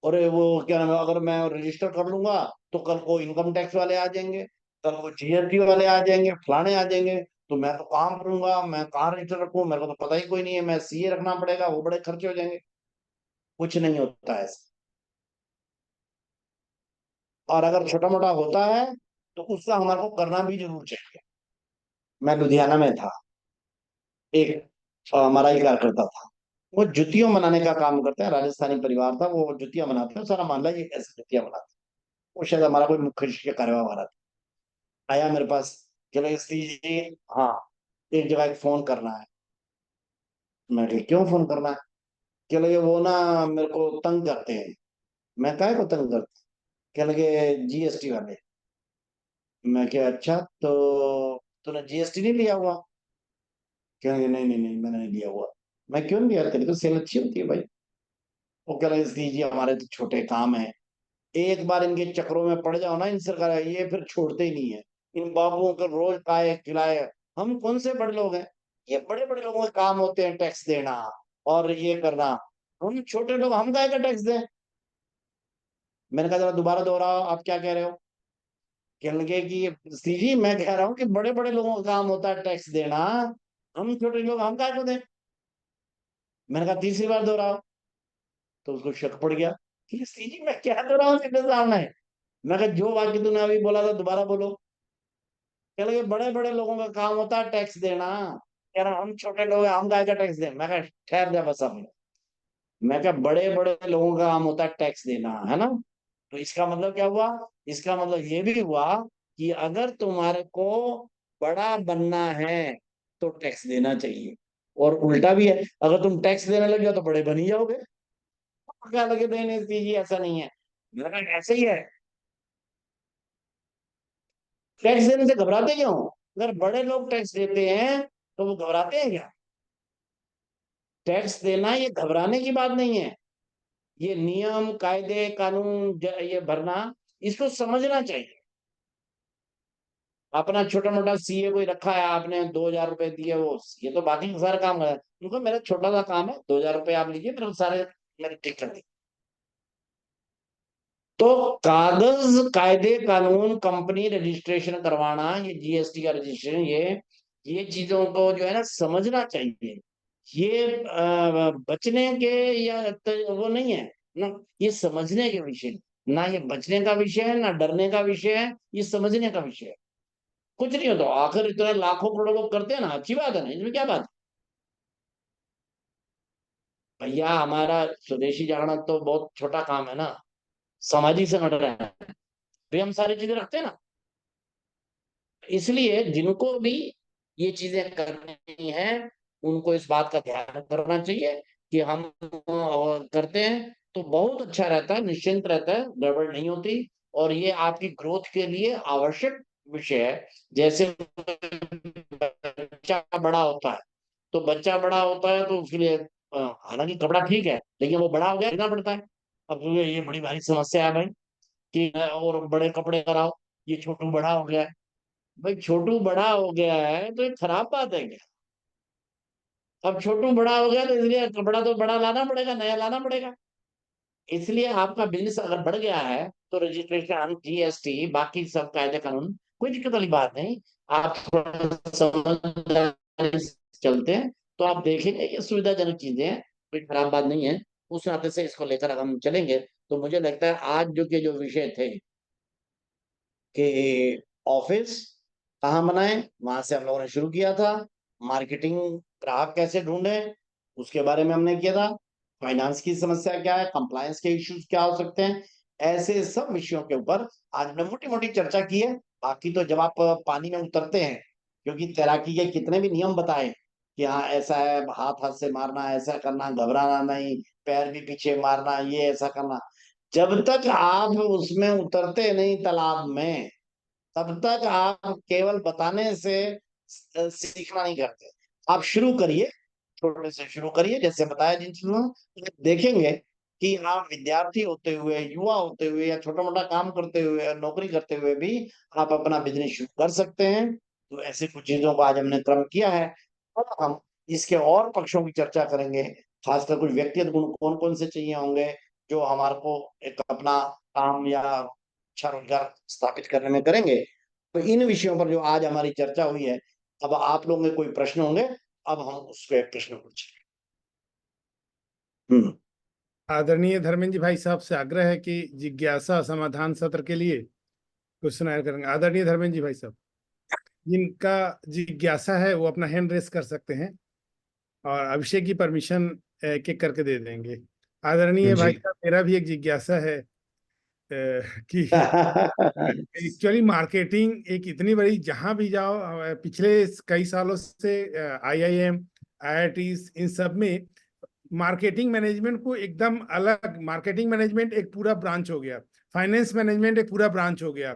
अरे वो क्या नाम है, अगर मैं रजिस्टर कर लूंगा तो कल को इनकम टैक्स वाले आ जाएंगे, कल को जीएसटी वाले आ जाएंगे, फलाने आ जाएंगे, तो मैं तो काम करूंगा, मैं कहाँ रजिस्टर रखूं, मेरे को तो पता ही कोई नहीं है, मैं सीए रखना पड़ेगा, वो बड़े खर्चे हो जाएंगे। कुछ नहीं होता है। और अगर छोटा मोटा होता है तो उसका हमारे को करना भी जरूर चाहिए। मैं लुधियाना में था, एक हमारा ही कार्यकर्ता था, वो जुतियों बनाने का काम करते हैं, राजस्थानी परिवार था, वो जुतियां बनाते हैं, सारा मोहल्ला ये ऐसे जुतियां बनाते हैं। वो शायद हमारा कोई मुख्य शिष्य कार्यवाह वाला था, आया मेरे पास, चलो इसकी जी, हाँ एक जगह एक फोन करना है। मैं कहा क्यों फोन करना है? कह लगे वो ना मेरे को तंग करते हैं। मैं काहे को तंग करते? कह लगे जीएसटी वाले। मैं क्या, अच्छा तो तूने जीएसटी नहीं लिया हुआ? कहेंगे नहीं नहीं नहीं मैंने नहीं लिया हुआ। मैं क्यों नहीं लिया? तेरी तो सेल अच्छी होती है भाई। वो कह रहे दीजिए हमारे तो छोटे काम है, एक बार इनके चक्रों में पड़ जाओ ना इन सरकार, ये फिर छोड़ते ही नहीं है। इन बाबुओं को रोज खाए खिलाए। हम कौन से बड़े लोग हैं? ये बड़े बड़े लोगों के काम होते हैं टैक्स देना और ये करना। हम छोटे लोग हम काहे का टैक्स दें? मैंने कहा जरा दोबारा दोहराओ, आप क्या कह रहे हो? कहने लगे कि सी जी मैं कह रहा हूँ कि बड़े बड़े लोगों का काम होता है टैक्स देना, हम छोटे लोग हम काहे को दें? मैंने कहा तीसरी बार दोहराओ। तो उसको शक पड़ गया कि सी जी मैं क्या दोहराऊं सीधे सामने। मैं कहा जो वाक्य तूने अभी बोला था दोबारा बोलो। कह लगे बड़े बड़े लोगों का काम होता है टैक्स देना, कह रहा हम छोटे लोग हैं हम काहे का टैक्स दें? मैं कहा ठहर जा बस अब। मैं कहा बड़े बड़े लोगों का काम होता है टैक्स देना, है ना? तो इसका मतलब क्या हुआ? इसका मतलब ये भी हुआ कि अगर तुम्हारे को बड़ा बनना है तो टैक्स देना चाहिए, और उल्टा भी है, अगर तुम टैक्स देने लग जाओ तो बड़े बन ही जाओगे। तो क्या लगे देने दीजिए, ऐसा नहीं है। मैंने कहा ऐसे ही है। टैक्स देने से घबराते क्यों? अगर बड़े लोग टैक्स देते हैं तो वो घबराते हैं क्या? टैक्स देना ये घबराने की बात नहीं है। ये नियम कायदे कानून ये भरना, इसको समझना चाहिए। अपना छोटा मोटा सीए कोई रखा है आपने, 2,000 रुपए दिए, वो ये तो बाकी का सारा काम है, उनको मेरा छोटा सा काम है, 2,000 रुपए आप लीजिए, मेरे सारे मेरे टिक कर दीजिए। तो कागज कायदे कानून कंपनी रजिस्ट्रेशन करवाना, ये जीएसटी का रजिस्ट्रेशन, ये चीजों को जो है ना समझना चाहिए। ये बचने के या वो नहीं है ना, ये समझने के विषय, ना ये बचने का विषय है ना डरने का विषय है, ये समझने का विषय है। कुछ नहीं होता, आखिर इतना लाखों करोड़ों लोग करते हैं ना, अच्छी बात है ना, इसमें क्या बात है? भैया हमारा स्वदेशी जाना तो बहुत छोटा काम है ना, सामाजिक संगठन है, भी हम सारी चीजें रखते हैं ना। इसलिए जिनको भी ये चीजें करनी है उनको इस बात का ध्यान करना चाहिए कि हम करते हैं तो बहुत अच्छा रहता है, निश्चिंत रहता है, गड़बड़ नहीं होती। और ये आपकी ग्रोथ के लिए आवश्यक विषय है। जैसे बच्चा बड़ा होता है, तो बच्चा बड़ा होता है तो उसके लिए हालांकि कपड़ा ठीक है, लेकिन वो बड़ा हो गया खरीदना पड़ता है। अब ये बड़ी भारी समस्या है भाई कि और बड़े कपड़े कराओ, ये छोटू बड़ा हो गया है। भाई छोटू बड़ा हो गया है तो ये खराब बात है क्या? अब छोटू बड़ा हो गया तो इसलिए कपड़ा तो बड़ा लाना पड़ेगा, नया लाना पड़ेगा। इसलिए आपका बिजनेस अगर बढ़ गया है तो रजिस्ट्रेशन जीएसटी बाकी सब कायदे कानून, कोई दिक्कत वाली बात नहीं। आप थोड़ा समझदारी से चलते हैं तो आप देखेंगे ये सुविधाजनक चीजें हैं, कोई खराब बात नहीं है। उस नाते से इसको लेकर अगर हम चलेंगे तो मुझे लगता है आज जो विषय थे कि ऑफिस कहाँ बनाए, वहां से हम लोगों ने शुरू किया था। मार्केटिंग, ग्राहक कैसे ढूंढे, उसके बारे में हमने किया था। फाइनेंस की समस्या क्या है, कंप्लायंस के इश्यूज क्या हो सकते हैं, ऐसे सब विषयों के ऊपर आज हमने मोटी मोटी चर्चा की है। बाकी तो जब आप पानी में उतरते हैं, क्योंकि तैराकी के कितने भी नियम बताए कि हाँ ऐसा है, हाथ हाथ से मारना, ऐसा करना, घबराना नहीं, पैर भी पीछे मारना, ये ऐसा करना, जब तक आप उसमें उतरते नहीं तालाब में तब तक आप केवल बताने से सीखना नहीं करते। आप शुरू करिए, छोटे से शुरू करिए, जैसे बताया जिन चीजों में, तो देखेंगे कि आप विद्यार्थी होते हुए, युवा होते हुए, या छोटा मोटा काम करते हुए, नौकरी करते हुए भी आप अपना बिजनेस शुरू कर सकते हैं। तो ऐसे कुछ चीजों को आज हमने क्रम किया है। अब हम इसके और पक्षों की चर्चा करेंगे, खासकर कुछ व्यक्तिगत गुण कौन कौन से चाहिए होंगे जो हमारे को एक अपना काम या अच्छा रोजगार स्थापित करने में करेंगे। तो इन विषयों पर जो आज हमारी चर्चा हुई है, अब आप लोगों के कोई प्रश्न होंगे, अब हम उस पर प्रश्न पूछेंगे। आदरणीय धर्मेंद्र जी भाई साहब से आग्रह है कि जिज्ञासा समाधान सत्र के लिए क्वेश्चन आयर करेंगे। आदरणीय धर्मेंद्र जी भाई साहब, जिनका जिज्ञासा है वो अपना हैंड रेस कर सकते हैं और अभिषेक की परमिशन एक एक करके दे देंगे। आदरणीय भाई साहब, मेरा भी एक जिज्ञासा है कि एक्चुअली मार्केटिंग एक इतनी बड़ी, जहां भी जाओ पिछले कई सालों से IIM IITs इन सब में मार्केटिंग मैनेजमेंट को एकदम अलग, मार्केटिंग मैनेजमेंट एक पूरा ब्रांच हो गया, फाइनेंस मैनेजमेंट एक पूरा ब्रांच हो गया,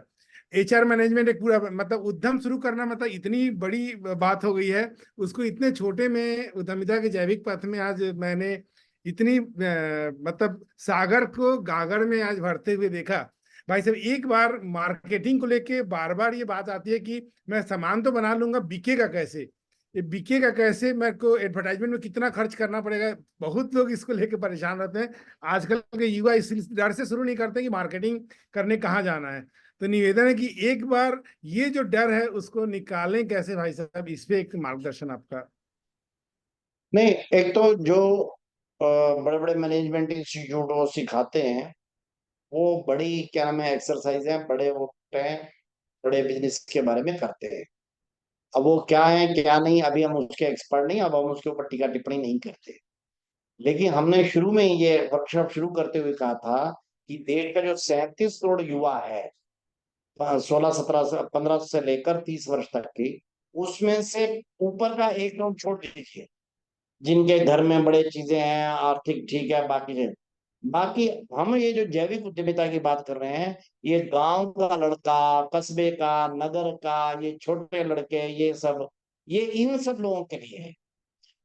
HR मैनेजमेंट एक पूरा, मतलब उद्यम शुरू करना मतलब इतनी बड़ी बात हो गई है। उसको इतने छोटे में उद्यमिता के जैविक पथ में आज मैंने इतनी मतलब सागर को गागर में आज भरते हुए देखा। भाई साहब, एक बार मार्केटिंग को लेके बार बार ये बात आती है कि मैं सामान तो बना लूंगा, बिकेगा कैसे, ये बिकेगा कैसे, मेरे को एडवर्टाइजमेंट में कितना खर्च करना पड़ेगा। बहुत लोग इसको लेके परेशान रहते हैं। आजकल के युवा इस डर से शुरू नहीं करते कि मार्केटिंग करने कहाँ जाना है। तो निवेदन है कि एक बार ये जो डर है उसको निकालें कैसे भाई साहब, इस पे एक मार्गदर्शन आपका। नहीं, एक तो जो बड़े बड़े मैनेजमेंट इंस्टीट्यूट वो सिखाते हैं, वो बड़ी क्या नाम है एक्सरसाइज है, बड़े वो हैं, बड़े बिजनेस के बारे में करते हैं। अब वो क्या है क्या नहीं, अभी हम उसके एक्सपर्ट नहीं, अब हम उसके ऊपर टीका टिप्पणी नहीं करते। लेकिन हमने शुरू में ये वर्कशॉप शुरू करते हुए कहा था कि देश का जो 37 करोड़ युवा है, 16 17 15 से लेकर 30 वर्ष तक की, उसमें से ऊपर का 1 करोड़ छोड़ दीजिए जिनके घर में बड़े चीजें हैं, आर्थिक ठीक है, बाकी है। बाकी हम ये जो जैविक उद्यमिता की बात कर रहे हैं, ये गांव का लड़का, कस्बे का, नगर का, ये छोटे लड़के, ये सब, ये इन सब लोगों के लिए है।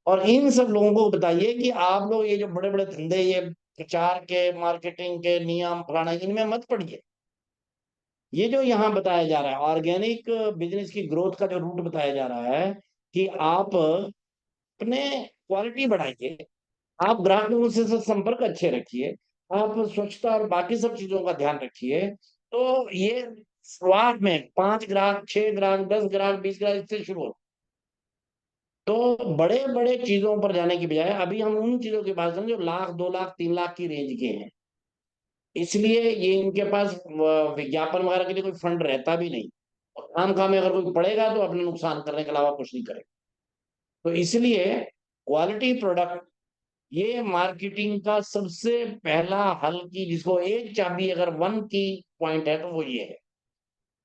और इन सब लोगों को बताइए कि आप लोग ये जो बड़े बड़े धंधे, ये प्रचार के, मार्केटिंग के नियम फलाना, इनमें मत पड़िए। ये जो यहाँ बताया जा रहा है ऑर्गेनिक बिजनेस की ग्रोथ का जो रूट बताया जा रहा है कि आप अपने क्वालिटी बढ़ाइए, आप ग्राहकों से संपर्क अच्छे रखिए, आप स्वच्छता और बाकी सब चीजों का ध्यान रखिए। तो ये शुरुआत में 5 ग्राहक, 6 ग्राहक, 10 ग्राहक, 20 ग्राहक इससे शुरू हो। तो बड़े बड़े चीजों पर जाने की बजाय अभी हम उन चीजों की बात करें जो 1 लाख, 2 लाख, 3 लाख की रेंज के हैं। इसलिए ये इनके पास विज्ञापन वगैरह के लिए कोई फंड रहता भी नहीं, और काम में अगर कोई पड़ेगा तो अपने नुकसान करने के अलावा कुछ नहीं करेगा। तो इसलिए क्वालिटी प्रोडक्ट, ये मार्केटिंग का सबसे पहला हल की, जिसको एक चाबी अगर वन की पॉइंट है तो वो ये है।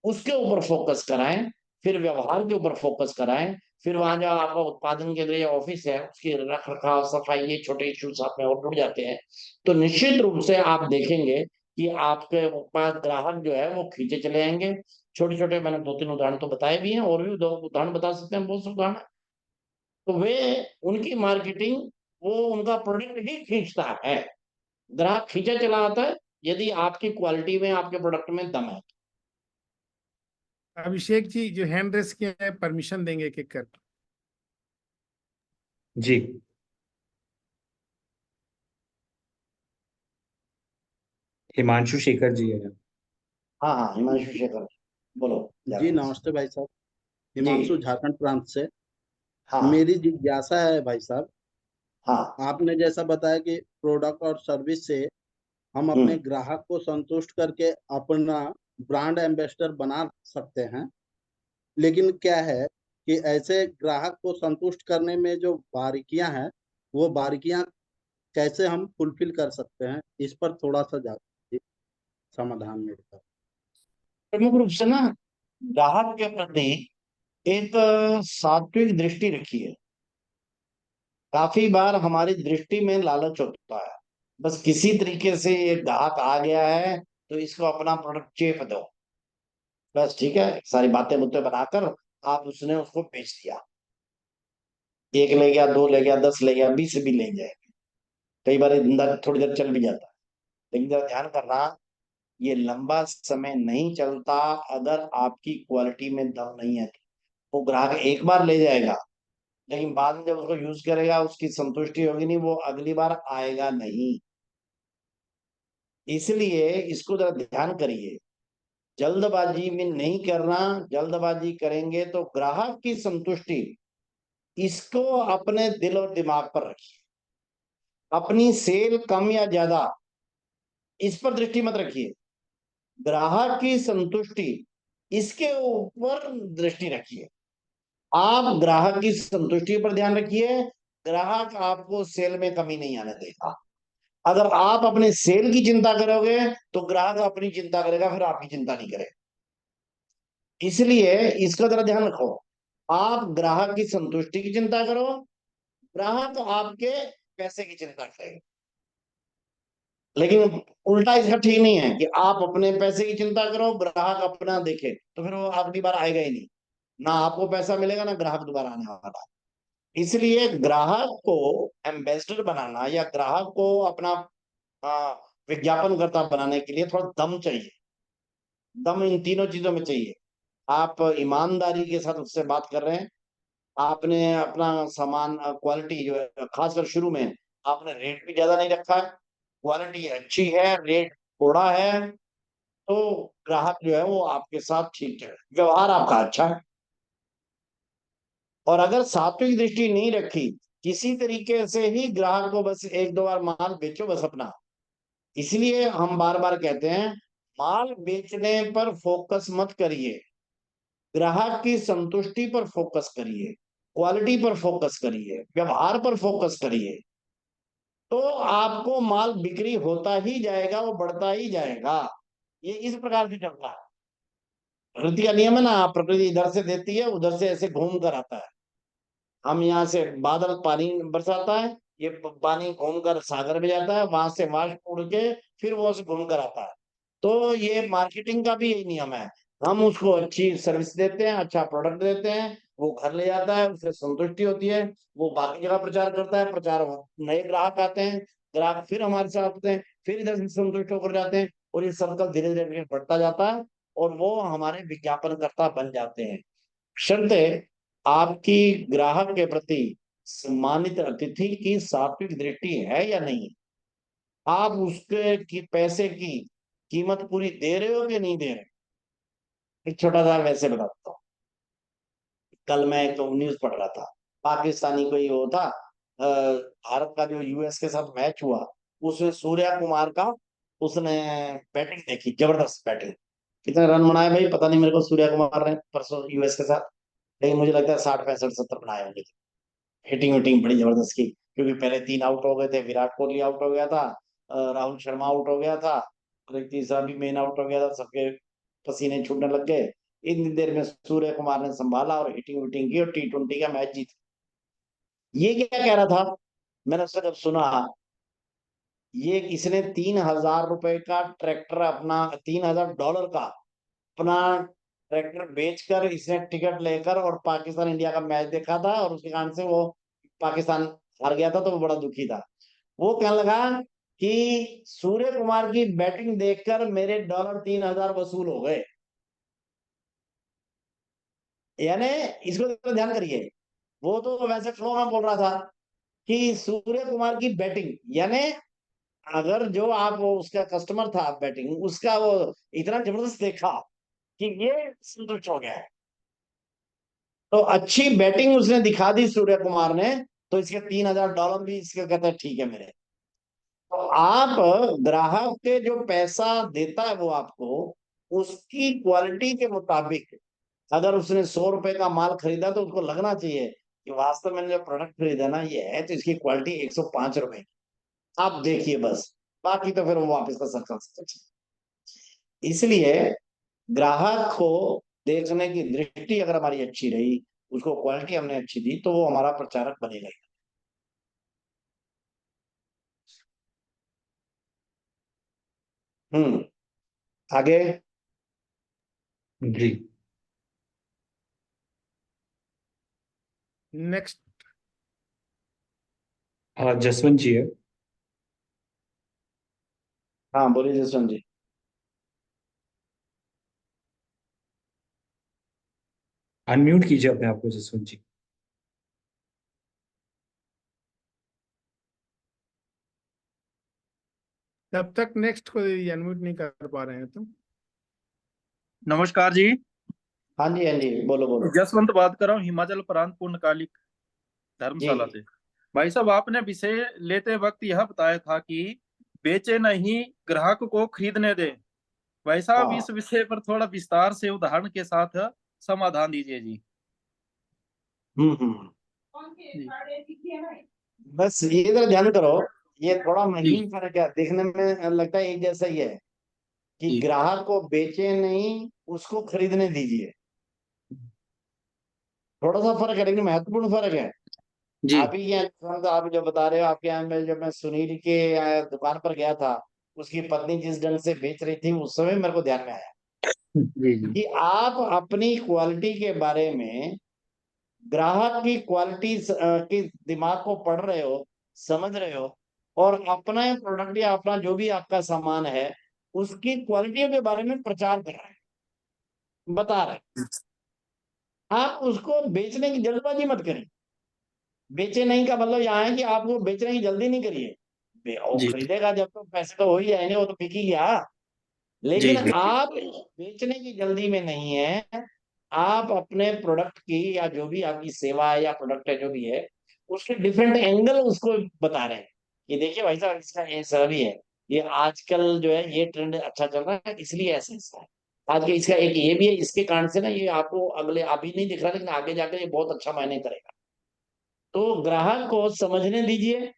उसके ऊपर फोकस कराएं, फिर व्यवहार के ऊपर फोकस कराएं, फिर वहां जो आपका उत्पादन के लिए ऑफिस है उसकी रख रखाव, सफाई, ये छोटे इश्यूज आप में और जुड़ जाते हैं, तो निश्चित रूप से आप देखेंगे कि आपके पास ग्राहक जो है वो खींचे चले आएंगे। छोटे छोटे मैंने 2 3 उदाहरण तो बताए भी हैं, और भी उदाहरण बता सकते हैं, बहुत से उदाहरण। तो वे, उनकी मार्केटिंग, वो उनका प्रोडक्ट ही खींचता है, ग्राहक खींचा चला आता है यदि आपकी क्वालिटी में, आपके प्रोडक्ट में दम है। अभिषेक जी जो हैंड रेस किया है, परमिशन देंगे एक एक कर। जी, हिमांशु शेखर जी है। हाँ हाँ, हिमांशु शेखर, बोलो। जी नमस्ते भाई साहब, जी हिमांशु झारखंड प्रांत से। हाँ मेरी जिज्ञासा है भाई साहब, हाँ। आपने जैसा बताया कि प्रोडक्ट और सर्विस से हम अपने ग्राहक को संतुष्ट करके अपना ब्रांड एम्बेसडर बना सकते हैं, लेकिन क्या है कि ऐसे ग्राहक को संतुष्ट करने में जो बारीकियां हैं, वो बारीकियां कैसे हम फुलफिल कर सकते हैं, इस पर थोड़ा सा समाधान मेरे पास। प्रमुख रूप से ना, ग्राहक के प्रति एक सात्विक दृष्टि रखिए। काफी बार हमारी दृष्टि में लालच होता है, बस किसी तरीके से ये ग्राहक आ गया है तो इसको अपना प्रोडक्ट चेप दो, बस ठीक है, सारी बातें मुद्दे बनाकर आप उसने उसको बेच दिया। 1 ले गया, 2 ले गया, 10 ले गया, 20 भी ले जाए, कई बार ये धंधा थोड़ी देर चल भी जाता है। लेकिन जरा ध्यान करना, ये लंबा समय नहीं चलता अगर आपकी क्वालिटी में दम नहीं है। वो ग्राहक एक बार ले जाएगा, लेकिन बाद में जब उसको यूज करेगा उसकी संतुष्टि होगी नहीं, वो अगली बार आएगा नहीं। इसलिए इसको जरा ध्यान करिए, जल्दबाजी में नहीं करना। जल्दबाजी करेंगे तो ग्राहक की संतुष्टि, इसको अपने दिल और दिमाग पर रखिए। अपनी सेल कम या ज्यादा इस पर दृष्टि मत रखिए, ग्राहक की संतुष्टि इसके ऊपर दृष्टि रखिए। आप ग्राहक की संतुष्टि पर ध्यान रखिए, ग्राहक आपको सेल में कमी नहीं आने देगा। अगर आप अपने सेल की चिंता करोगे तो ग्राहक अपनी चिंता करेगा, फिर आपकी चिंता नहीं करेगा। इसलिए इसका जरा ध्यान रखो, आप ग्राहक की संतुष्टि की चिंता करो, ग्राहक आपके पैसे की चिंता करेगा। लेकिन उल्टा इसका ठीक नहीं है कि आप अपने पैसे की चिंता करो, ग्राहक अपना देखे, तो फिर वो अगली बार आएगा ही नहीं, ना आपको पैसा मिलेगा ना ग्राहक दोबारा आने वाला है। इसलिए ग्राहक को एम्बेसडर बनाना या ग्राहक को अपना विज्ञापनकर्ता बनाने के लिए थोड़ा दम चाहिए। दम इन तीनों चीजों में चाहिए। आप ईमानदारी के साथ उससे बात कर रहे हैं, आपने अपना सामान क्वालिटी जो है, खासकर शुरू में आपने रेट भी ज्यादा नहीं रखा है, क्वालिटी अच्छी है, रेट थोड़ा है, तो ग्राहक जो है वो आपके साथ ठीक है, व्यवहार आपका अच्छा है। और अगर सात्विक दृष्टि नहीं रखी, किसी तरीके से ही ग्राहक को बस एक दो बार माल बेचो बस अपना। इसलिए हम बार बार कहते हैं, माल बेचने पर फोकस मत करिए, ग्राहक की संतुष्टि पर फोकस करिए, क्वालिटी पर फोकस करिए, व्यवहार पर फोकस करिए, तो आपको माल बिक्री होता ही जाएगा, वो बढ़ता ही जाएगा। ये इस प्रकार से चलता है। प्रकृति का नियम है ना, प्रकृति इधर से देती है, उधर से ऐसे घूम कर आता है। हम यहाँ से बादल पानी बरसाता है, ये पानी घूमकर सागर में जाता है, वहां से वाष्प उड़ के फिर वो से घूम कर आता है। तो ये मार्केटिंग का भी यही नियम है। हम उसको अच्छी सर्विस देते हैं, अच्छा प्रोडक्ट देते हैं, वो घर ले जाता है, उससे संतुष्टि होती है, वो बाकी जगह प्रचार करता है, प्रचार नए ग्राहक आते हैं, ग्राहक फिर हमारे साथ आते हैं, फिर इधर से संतुष्ट होकर जाते हैं, और ये सर्कल धीरे धीरे बढ़ता जाता है, और वो हमारे विज्ञापनकर्ता बन जाते हैं। शर्ते आपकी ग्राहक के प्रति सम्मानित अतिथि की सात्विक दृष्टि है या नहीं, आप उसके की पैसे की कीमत पूरी दे रहे हो कि नहीं दे रहे। एक छोटा सा वैसे बताता हूँ। कल मैं एक तो न्यूज पढ़ रहा था, पाकिस्तानी कोई वो था, भारत का जो यूएस के साथ मैच हुआ, उसमें सूर्या कुमार का उसने बैटिंग देखी, जबरदस्त बैटिंग, कितने रन बनाए भाई पता नहीं मेरे को, सूर्या कुमार ने परसों यूएस के साथ, लेकिन मुझे लगता है 60 65 70 बनाए होंगे। हिटिंग विटिंग बड़ी जबरदस्त की, क्योंकि पहले 3 आउट हो गए थे, विराट कोहली आउट हो गया था, राहुल शर्मा आउट हो गया था, और एक तीसरा भी मेन आउट हो गया था, सबके पसीने छूटने लग गए। इतनी देर में सूर्य कुमार ने संभाला और हिटिंग विटिंग की और T20 का मैच जीता। ये क्या कह रहा था, मैंने उससे जब सुना, ये इसने $3000 का ट्रैक्टर, अपना $3000 का अपना ट्रैक्टर बेचकर इसने टिकट लेकर और पाकिस्तान इंडिया का मैच देखा था, और उसके कारण से वो पाकिस्तान हार गया था, तो वो बड़ा दुखी था। वो कहने लगा कि सूर्य कुमार की बैटिंग देखकर मेरे $3000 वसूल हो गए। यानी इसको तो ध्यान करिए, वो तो वैसे फ्लो में बोल रहा था कि सूर्य कुमार की बैटिंग, यानी अगर जो आप वो उसका कस्टमर था बैटिंग उसका, वो इतना जबरदस्त देखा कि ये संतुष्ट हो गया है, तो अच्छी बैटिंग उसने दिखा दी सूर्य कुमार ने, तो इसके $3000 भी इसके कहते हैं ठीक है मेरे। तो आप ग्राहक के जो पैसा देता है वो आपको, उसकी क्वालिटी के मुताबिक, अगर उसने $100 का माल खरीदा तो उसको लगना चाहिए कि वास्तव में जो प्रोडक्ट खरीदा ना ये है, तो इसकी क्वालिटी ₹105 की। आप देखिए बस, बाकी तो फिर वो वापस का सर्कल। इसलिए ग्राहक को देखने की दृष्टि अगर हमारी अच्छी रही, उसको क्वालिटी हमने अच्छी दी, तो वो हमारा प्रचारक बनेगा ही। आगे। जी। नेक्स्ट जसवंत जी है। हाँ बोलिए जसवंत जी। अनम्यूट कीजिए अपने आप को जसवंत जी। तब तक नेक्स्ट कोई अनम्यूट नहीं कर पा रहे हैं तो नमस्कार जी। हाँ जी हाँ जी, बोलो बोलो। जसवंत बात कर रहा हूँ, हिमाचल प्रांत पूर्णकालिक जी धर्मशाला से। भाई साहब, आपने विषय लेते वक्त यह बताया था कि बेचे नहीं, ग्राहक को खरीदने दे। भाई साहब, हाँ। इस विषय पर थोड़ा विस्तार से उदाहरण के साथ समाधान दीजिए जी। हम्म। जी। बस ये जरा ध्यान करो, ये थोड़ा जी। माइन्यूट फर्क है, देखने में लगता है एक जैसा ही है कि जी। ग्राहक को बेचे नहीं, उसको खरीदने दीजिए। थोड़ा सा फर्क है, लेकिन महत्वपूर्ण फर्क है। जी। आप ही के यहाँ, आप जो बता रहे हो, आपके यहाँ में जब मैं सुनील के दुकान पर गया था, उसकी पत्नी जिस ढंग से बेच रही थी, उस समय मेरे को ध्यान में आया जी। जी। कि आप अपनी क्वालिटी के बारे में ग्राहक की क्वालिटी की दिमाग को पढ़ रहे हो, समझ रहे हो, और अपना प्रोडक्ट या अपना जो भी आपका सामान है उसकी क्वालिटी के बारे में प्रचार कर रहे हैं, बता रहे हैं। आप उसको बेचने की जल्दबाजी मत करें। बेचे नहीं का मतलब यहाँ है कि आप वो बेचने की जल्दी नहीं करिए। वो जी। खरीदेगा जब, तो पैसे तो हो ही जाएंगे, वो तो बिक ही गया। जी। लेकिन जी। आप बेचने की जल्दी में नहीं है। आप अपने प्रोडक्ट की या जो भी आपकी सेवा है या प्रोडक्ट है जो भी है, उसके डिफरेंट एंगल उसको बता रहे हैं कि देखिए भाई साहब, इसका ऐसा भी है, ये आजकल जो है ये ट्रेंड अच्छा चल रहा है, इसलिए ऐसा ऐसा है। आज के इसका एक ये भी है, इसके कारण से ना ये आपको अगले अभी नहीं दिख रहा, लेकिन आगे जाकर ये बहुत अच्छा मायने करेगा। तो ग्राहक को समझने दीजिए,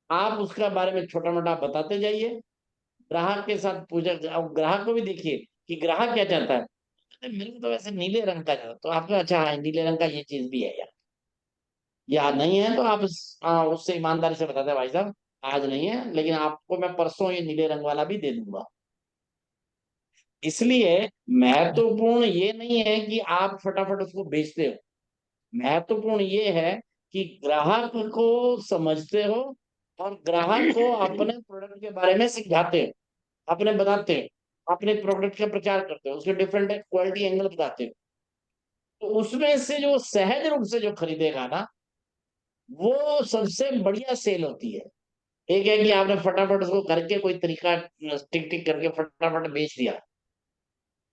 आप उसका बारे में छोटा मोटा बताते जाइए, ग्राहक के साथ पूछा। अब ग्राहक को भी देखिए कि ग्राहक क्या चाहता है। अरे मेरे को तो वैसे नीले रंग का चाहता, तो आपको अच्छा हाँ, नीले रंग का ये चीज भी है यार, या नहीं है तो आप उससे ईमानदारी से बताते हैं भाई साहब आज नहीं है, लेकिन आपको मैं परसों ये नीले रंग वाला भी दे दूंगा। इसलिए महत्वपूर्ण ये नहीं है कि आप फटाफट उसको बेचते हो, महत्वपूर्ण ये है कि ग्राहक को समझते हो और ग्राहक को अपने प्रोडक्ट के बारे में सिखाते हो, अपने बताते हो, अपने प्रोडक्ट का प्रचार करते हो, उसके डिफरेंट क्वालिटी एंगल बताते हो। तो उसमें से जो सहज रूप से जो खरीदेगा ना, वो सबसे बढ़िया सेल होती है। एक है कि आपने फटाफट उसको करके कोई तरीका टिक टिक करके फटाफट बेच दिया,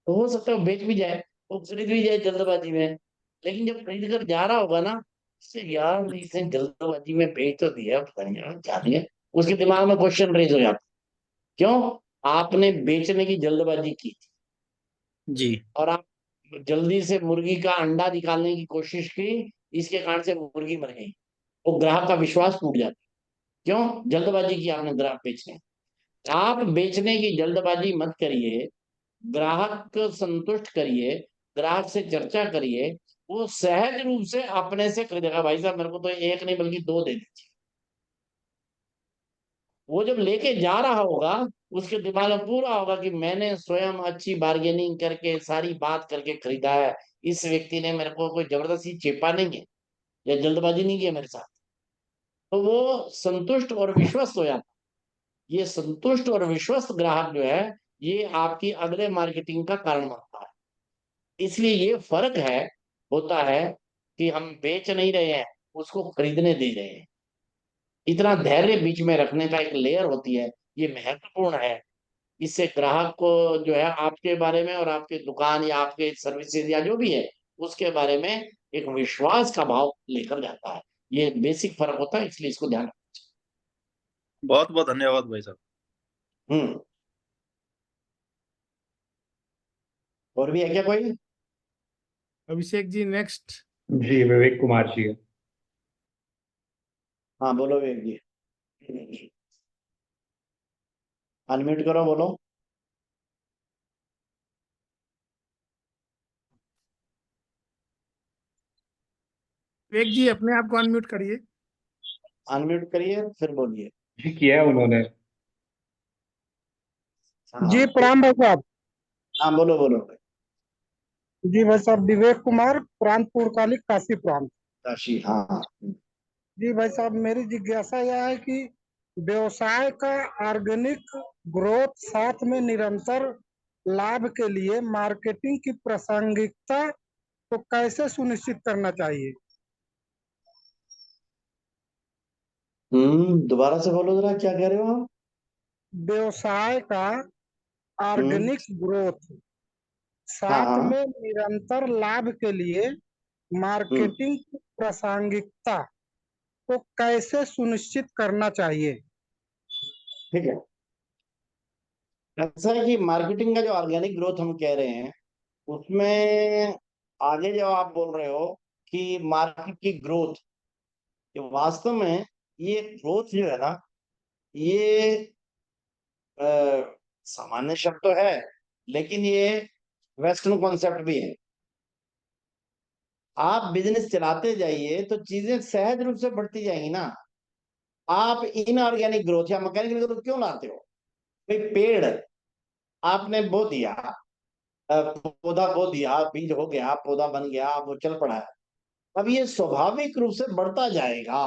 तो हो सकता है वो बेच भी जाए, वो खरीद भी जाए जल्दबाजी में। लेकिन जब खरीद कर जा रहा होगा ना, इससे यार इसने जल्दबाजी में बेच तो दिया, पता नहीं यार क्या दिया, उसके दिमाग में क्वेश्चन रेज हो जाता। क्यों? आपने बेचने की जल्दबाजी की थी जी। और आप जल्दी से मुर्गी का अंडा निकालने की कोशिश की, इसके कारण से मुर्गी मर गई, वो ग्राहक का विश्वास टूट जाता। क्यों? जल्दबाजी की आपने ग्राहक बेचने। आप बेचने की जल्दबाजी मत करिए, ग्राहक को संतुष्ट करिए, ग्राहक से चर्चा करिए, वो सहज रूप से अपने से खरीदेगा। भाई साहब मेरे को तो एक नहीं बल्कि दो दे दीजिए। वो जब लेके जा रहा होगा, उसके दिमाग में पूरा होगा कि मैंने स्वयं अच्छी बार्गेनिंग करके सारी बात करके खरीदा है, इस व्यक्ति ने मेरे को कोई जबरदस्ती चेपा नहीं है या जल्दबाजी नहीं की है मेरे साथ। तो वो संतुष्ट और विश्वस्त हो जाता है। ये संतुष्ट और विश्वस्त ग्राहक जो है, ये आपकी अगले मार्केटिंग का कारण बनता है। इसलिए ये फर्क है, होता है कि हम बेच नहीं रहे हैं, उसको खरीदने दे रहे हैं। इतना धैर्य बीच में रखने का एक लेयर होती है, ये महत्वपूर्ण है। इससे ग्राहक को जो है आपके बारे में और आपके दुकान या आपके सर्विसेज या जो भी है उसके बारे में एक विश्वास का भाव लेकर जाता है। ये बेसिक फर्क होता है, इसलिए इसको ध्यान बहुत बहुत धन्यवाद भाई साहब। हम्म। और भी है क्या कोई? अभिषेक जी नेक्स्ट। जी विवेक कुमार जी है। हाँ बोलो विवेक जी, अनम्यूट करो, बोलो। विवेक जी अपने आप को अनम्यूट करिए। अनम्यूट करिए फिर बोलिए। जी किया है उन्होंने। हाँ जी प्रणाम भाई साहब। हाँ बोलो बोलो। जी भाई साहब, विवेक कुमार, प्रांत पुरकाली, काशी प्रांत। काशी, हाँ हाँ। जी भाई साहब, मेरी जिज्ञासा यह है कि व्यवसाय का ऑर्गेनिक ग्रोथ साथ में निरंतर लाभ के लिए मार्केटिंग की प्रासंगिकता को कैसे सुनिश्चित करना चाहिए? दोबारा से बोलो जरा, क्या कह रहे हो आप? व्यवसाय का हम्म। ऑर्गेनिक ग्रोथ हाँ साथ हाँ। में निरंतर लाभ के लिए हम्म। मार्केटिंग की प्रासंगिकता को कैसे सुनिश्चित करना चाहिए? ठीक है, ऐसा है कि मार्केटिंग का जो ऑर्गेनिक ग्रोथ हम कह रहे हैं उसमें आगे जो आप बोल रहे हो कि मार्केट की ग्रोथ, ये वास्तव में ये ग्रोथ जो है ना, ये अ, सामान्य शब्द तो है लेकिन ये वेस्टर्न कॉन्सेप्ट भी है। आप बिजनेस चलाते जाइए तो चीजें सहज रूप से बढ़ती जाएंगी ना। आप इनऑर्गेनिक ग्रोथ या मैकेनिकल ग्रोथ क्यों लाते हो? भाई पेड़ आपने बो दिया, पौधा बो दिया, बीज हो गया, पौधा बन गया, अब वो चल पड़ा है। अब ये स्वाभाविक रूप से बढ़ता जाएगा।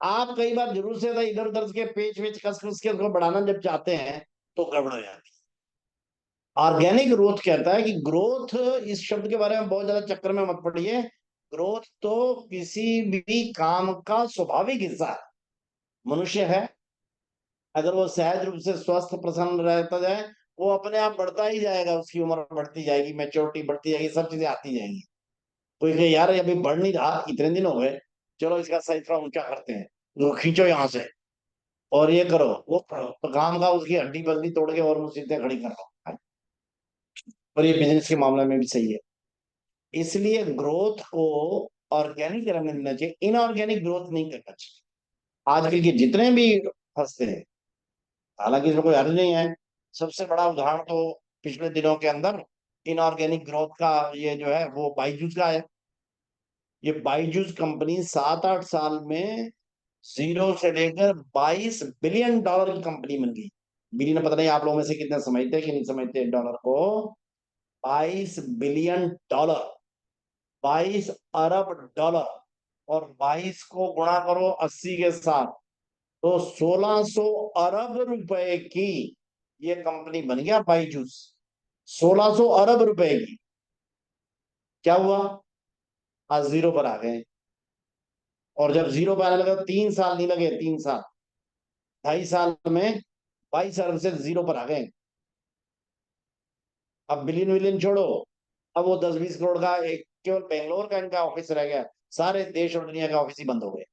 आप कई बार जरूर से इधर उधर के पेच वेच कस कस के उसको बढ़ाना जब चाहते हैं तो गड़बड़ हो जाती है। ऑर्गेनिक ग्रोथ कहता है कि ग्रोथ, इस शब्द के बारे में बहुत ज्यादा चक्कर में मत पड़िए। ग्रोथ तो किसी भी काम का स्वाभाविक हिस्सा है। मनुष्य है, अगर वो सहज रूप से स्वस्थ प्रसन्न रहता जाए वो अपने आप बढ़ता ही जाएगा, उसकी उम्र बढ़ती जाएगी, मैच्योरिटी बढ़ती जाएगी, सब चीजें आती जाएंगी। कोई कहे यार ये अभी बढ़ नहीं रहा, इतने दिन हो गए, चलो इसका सही थोड़ा ऊंचा करते हैं, वो खींचो यहाँ से और ये करो वो करो, तो काम का उसकी हड्डी बल्ली तोड़ के और मुसीबतें खड़ी कर लो। और ये बिजनेस के मामले में भी सही है। इसलिए ग्रोथ को ऑर्गेनिक रहने देना चाहिए, इनऑर्गेनिक ग्रोथ नहीं करना चाहिए। आजकल के जितने भी फंसते हैं, हालांकि इसमें कोई हर्ज नहीं है, सबसे बड़ा उदाहरण तो पिछले दिनों के अंदर इनऑर्गेनिक ग्रोथ का ये जो है वो बायजूस का है। ये बायजूस कंपनी 7-8 साल में जीरो से लेकर 22 बिलियन डॉलर की कंपनी बन गई। बिलियन पता नहीं आप लोगों में से कितने समझते हैं कि नहीं समझते डॉलर को। 22 बिलियन डॉलर, 22 अरब डॉलर, और 22 को गुणा करो 80 के साथ तो 1600 अरब रुपए की ये कंपनी बन गया बायजूस। 1600 अरब रुपए की। क्या हुआ? आज जीरो पर आ गए। और जब जीरो पर आने लगा 3 साल नहीं लगे, 3 साल, 2.5 साल में 22 अरब से जीरो पर आ गए। अब बिलियन विलियन छोड़ो, अब वो 10-20 करोड़ का एक केवल बेंगलोर का इनका ऑफिस रह गया, सारे देश और दुनिया के ऑफिस ही बंद हो गए।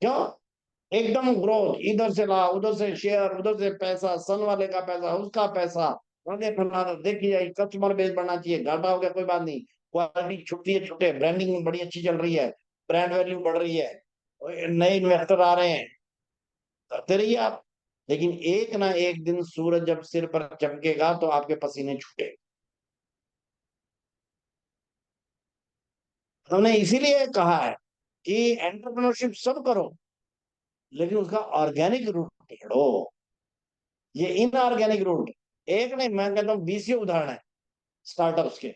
क्यों? एकदम ग्रोथ, इधर से ला, उधर से शेयर, उधर से पैसा, सन वाले का पैसा, उसका पैसा, देखिए जाए, कस्टमर बेस बढ़ना चाहिए, घाटा हो गया कोई बात नहीं, क्वालिटी छुट्टी है छुट्टे, ब्रांडिंग बड़ी अच्छी चल रही है, ब्रांड वैल्यू बढ़ रही है, नए इन्वेस्टर आ रहे हैं, करते रहिए आप। लेकिन एक ना एक दिन सूरज जब सिर पर चमकेगा तो आपके पसीने छूटे। हमने इसीलिए कहा है कि एंटरप्रेन्योरशिप सब करो लेकिन उसका ऑर्गेनिक रूट पकड़ो। ये इनऑर्गेनिक रूट एक नहीं, मैं कहता हूँ 20 उदाहरण है स्टार्टअप्स के।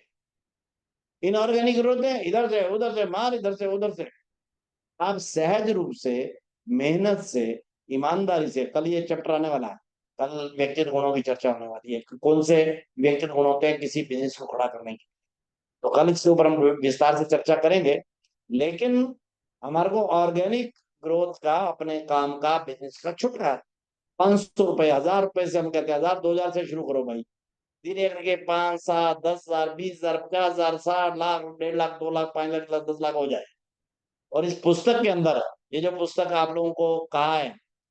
इनऑर्गेनिक रूट है, इधर से उधर से मार, इधर से उधर से। आप सहज रूप से, मेहनत से, ईमानदारी से, कल ये चैप्टर आने वाला है, कल व्यक्तिगत गुणों की चर्चा होने वाली है, कौन से व्यक्तिगत गुण होते हैं किसी बिजनेस को खड़ा करने की। तो कल इसके ऊपर हम विस्तार से चर्चा करेंगे। लेकिन हमारे को ऑर्गेनिक ग्रोथ का, अपने काम का, बिजनेस का छुटकारा है। 500 रुपए, 1000 रुपए से हम कहते हैं 1000-2000 से शुरू करो भाई, धीरे करके 5, 7, 10,000, 20,000, 50,000, 60 लाख, 1.5 लाख, 2 लाख, 5 लाख, 10 लाख हो जाए। और इस पुस्तक के अंदर, ये जो पुस्तक आप लोगों को कहा है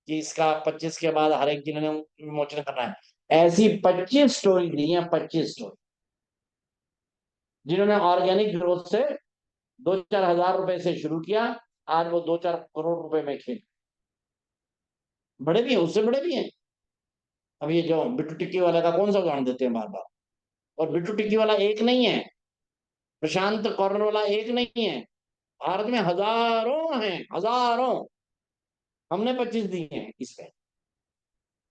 कि इसका 25 के बाद हर एक जिले ने विमोचन करना है, ऐसी 25 स्टोरी दी है, 25 स्टोरी, जिन्होंने ऑर्गेनिक ग्रोथ से 2-4 हजार रुपए से शुरू किया, आज वो 2-4 करोड़ रुपए में खेल, बड़े भी हैं, उससे बड़े भी हैं। अब ये जो बिट्टू टिक्की वाले का कौन सा उदाहरण देते हैं बार बार, और बिट्टू टिक्की वाला एक नहीं है, प्रशांत कॉर्नर वाला एक नहीं है, भारत में हजारों हैं, हजारों। हमने 25 दी हैं इस पे।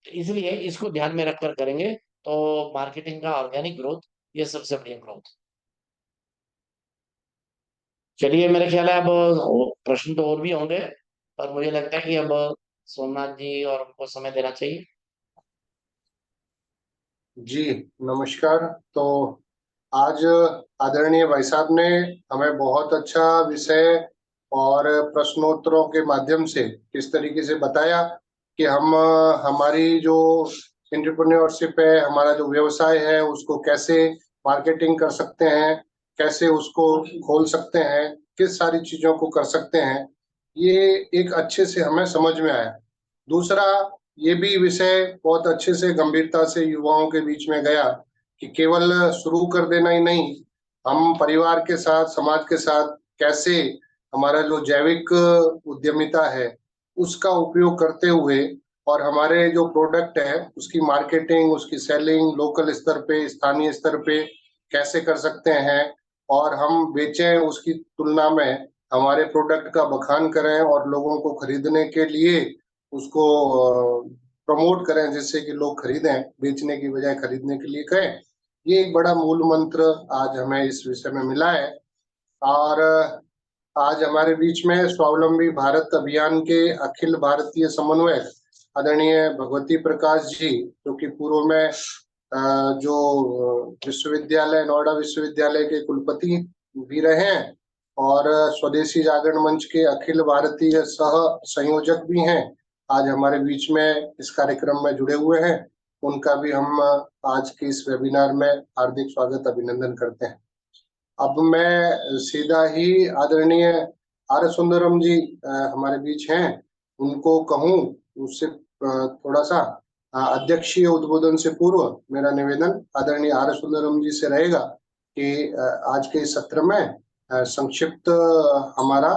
इसलिए इसको ध्यान में रखकर करेंगे तो मार्केटिंग का ऑर्गेनिक ग्रोथ ये सबसे बढ़िया ग्रोथ। चलिए, मेरे ख्याल है अब प्रश्न तो और भी होंगे, पर मुझे लगता है कि अब सोमनाथ जी और उनको समय देना चाहिए। जी नमस्कार। तो आज आदरणीय भाई साहब ने हमें बहुत अच्छा विषय और प्रश्नोत्तरों के माध्यम से किस तरीके से बताया कि हम हमारी जो एंटरप्रेन्योरशिप है, हमारा जो व्यवसाय है, उसको कैसे मार्केटिंग कर सकते हैं, कैसे उसको खोल सकते हैं, किस सारी चीजों को कर सकते हैं, ये एक अच्छे से हमें समझ में आया। दूसरा, ये भी विषय बहुत अच्छे से गंभीरता से युवाओं के बीच में गया कि केवल शुरू कर देना ही नहीं, हम परिवार के साथ, समाज के साथ कैसे हमारा जो जैविक उद्यमिता है उसका उपयोग करते हुए और हमारे जो प्रोडक्ट है उसकी मार्केटिंग, उसकी सेलिंग लोकल स्तर पे, स्थानीय स्तर पे कैसे कर सकते हैं और हम बेचें, उसकी तुलना में हमारे प्रोडक्ट का बखान करें और लोगों को खरीदने के लिए उसको प्रमोट करें, जिससे कि लोग खरीदें, बेचने की बजाय खरीदने के लिए कहें। ये एक बड़ा मूल मंत्र आज हमें इस विषय में मिला है। और आज हमारे बीच में स्वावलंबी भारत अभियान के अखिल भारतीय समन्वयक आदरणीय भगवती प्रकाश जी, जो कि पूर्व में जो विश्वविद्यालय, नोएडा विश्वविद्यालय के कुलपति भी रहे हैं और स्वदेशी जागरण मंच के अखिल भारतीय सह संयोजक भी हैं, आज हमारे बीच में इस कार्यक्रम में जुड़े हुए हैं। उनका भी हम आज के इस वेबिनार में हार्दिक स्वागत, अभिनंदन करते हैं। अब मैं सीधा ही आदरणीय आर सुंदरम जी हमारे बीच हैं, उनको कहूं, उससे थोड़ा सा अध्यक्षीय उद्बोधन से पूर्व मेरा निवेदन आदरणीय आर सुंदरम जी से रहेगा कि आज के इस सत्र में संक्षिप्त हमारा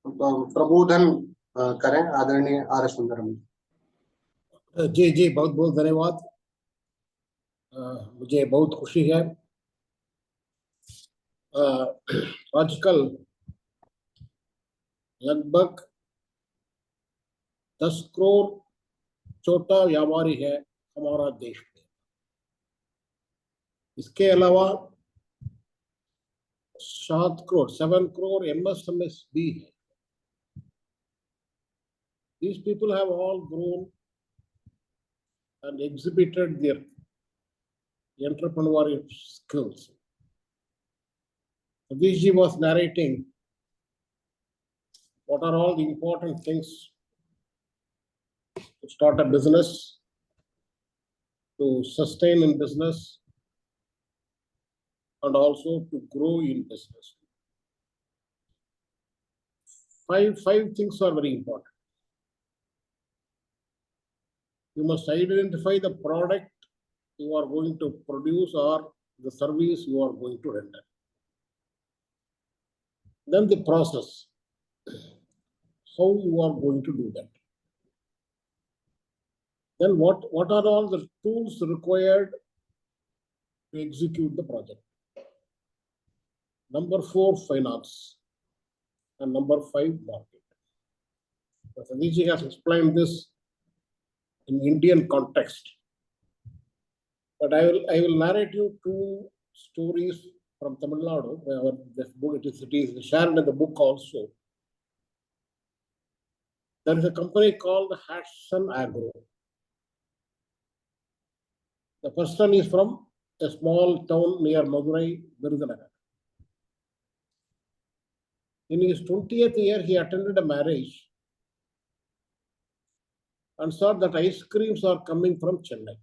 प्रबोधन करें। आदरणीय आर सुंदरम जी। जी, बहुत बहुत धन्यवाद। मुझे बहुत खुशी है। आजकल लगभग 10 करोड़ छोटा व्यापारी है हमारा देश में। इसके अलावा 7 करोड़ MSMEs भी है। These people have all grown and exhibited their entrepreneurial skills. Satish was narrating what are all the important things to start a business, to sustain in business, and also to grow in business. Five things are very important. You must identify the product you are going to produce or the service you are going to render. Then the process, how you are going to do that. Then what are all the tools required to execute the project. Number 4, finance. And number 5, market. Satish has explained this in Indian context. But I will narrate you 2 stories from Tamil Nadu, where it is shared in the book also. There is a company called Hatson Agro. The person is from a small town near Madurai, Virudhunagar. In his 20th year, he attended a marriage and saw that ice creams are coming from Chennai.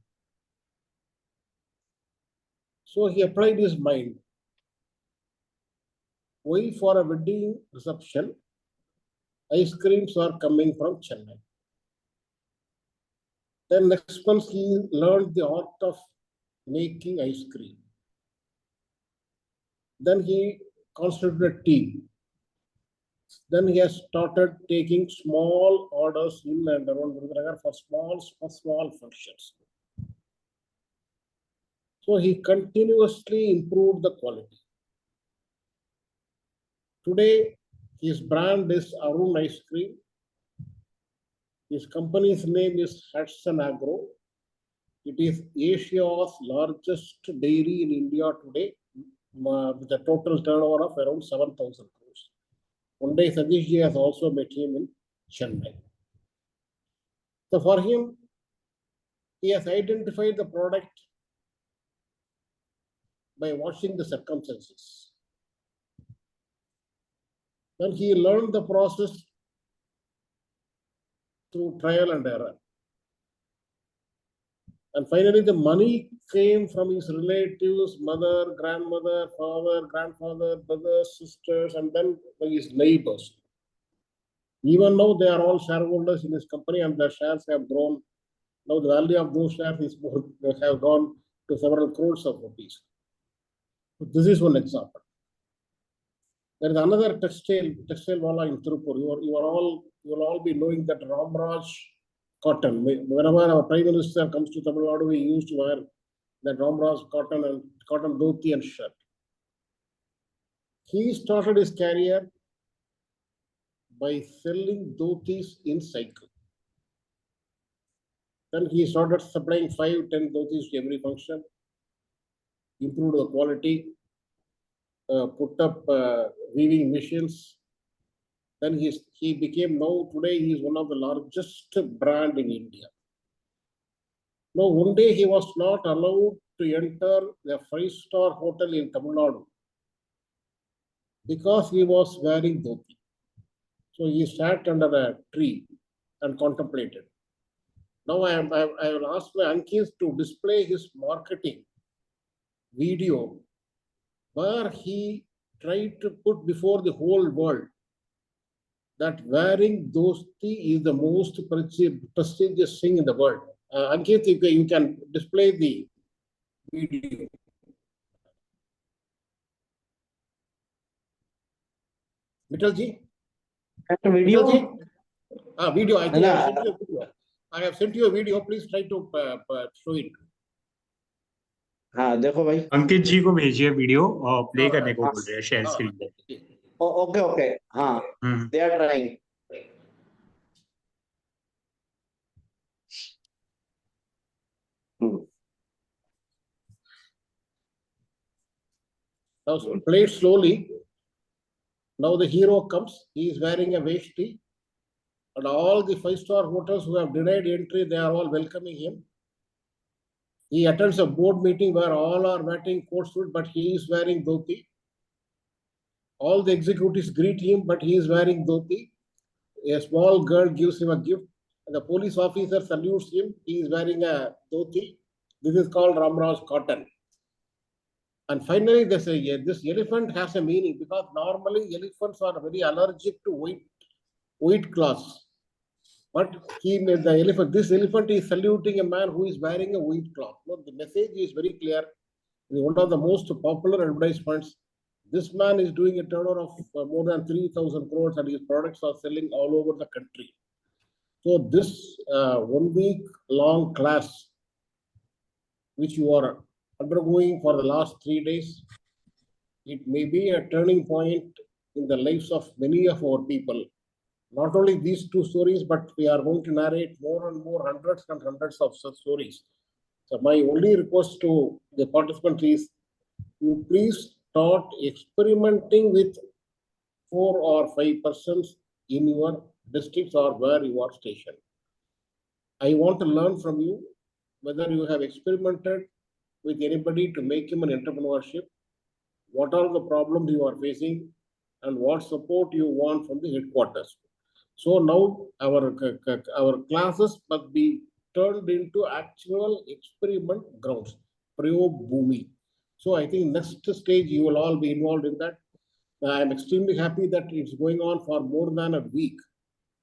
So he applied his mind. Why for a wedding reception, ice creams are coming from Chennai? Then next month he learned the art of making ice cream. Then he constituted a team. Then he has started taking small orders in and around Virudhunagar for small functions. So he continuously improved the quality. Today, his brand is Arun Ice Cream. His company's name is Hatson Agro. It is Asia's largest dairy in India today, with a total turnover of around 7,000 crores. One day, Satish ji has also met him in Chennai. So for him, he has identified the product by watching the circumstances. Then he learned the process through trial and error. And finally, the money came from his relatives, mother, grandmother, father, grandfather, brothers, sisters, and then by his neighbors. Even now, they are all shareholders in his company, and the shares have grown. Now, the value of those shares is more, have gone to several crores of rupees. This is one example. There is another textile wala in Tirupur. You will all be knowing that Ramraj cotton. Whenever our Prime Minister comes to Tamil Nadu, we used to wear that Ramraj cotton and cotton dhoti and shirt. He started his career by selling dhotis in cycle. Then he started supplying 5-10 dhotis to every function, improved the quality, put up weaving machines. Then he became, now today he is one of the largest brand in India. Now one day he was not allowed to enter the 5-star hotel in Tamil Nadu because he was wearing dhoti. So he sat under a tree and contemplated. Now I will ask my Ankit to display his marketing video where he tried to put before the whole world that wearing dhoti is the most prestigious thing in the world. Ankit, you can display the video. Mittalji? Video? Mittalji? Video. I think I have sent you a video. I have sent you a video. Please try to show it. हाँ देखो भाई अंकित जी को भेजिए video और play करने को बोल रहे हैं शेयर स्क्रीन पे। ओके ओके हाँ they are trying Now play it slowly. Now the hero comes. He is wearing a veshti, and all the 5-star hotels who have denied entry, they are all welcoming him. He attends a board meeting where all are wearing coat suit, but he is wearing dhoti. All the executives greet him, but he is wearing dhoti. A small girl gives him a gift. And the police officer salutes him. He is wearing a dhoti. This is called Ramraj cotton. And finally, they say this elephant has a meaning because normally elephants are very allergic to white cloths. But this elephant is saluting a man who is wearing a white cloth. No, the message is very clear. It is one of the most popular advertisements. This man is doing a turnover of more than 3,000 crores and his products are selling all over the country. So this 1 week long class, which you are undergoing for the last 3 days, it may be a turning point in the lives of many of our people. Not only these 2 stories, but we are going to narrate more and more hundreds and hundreds of such stories. So my only request to the participants is you please start experimenting with 4 or 5 persons in your districts or where you are stationed. I want to learn from you whether you have experimented with anybody to make him an entrepreneurship, what are the problems you are facing, and what support you want from the headquarters. So now our classes must be turned into actual experiment grounds, Prayog Bhumi. So I think next stage you will all be involved in that. I am extremely happy that it's going on for more than a week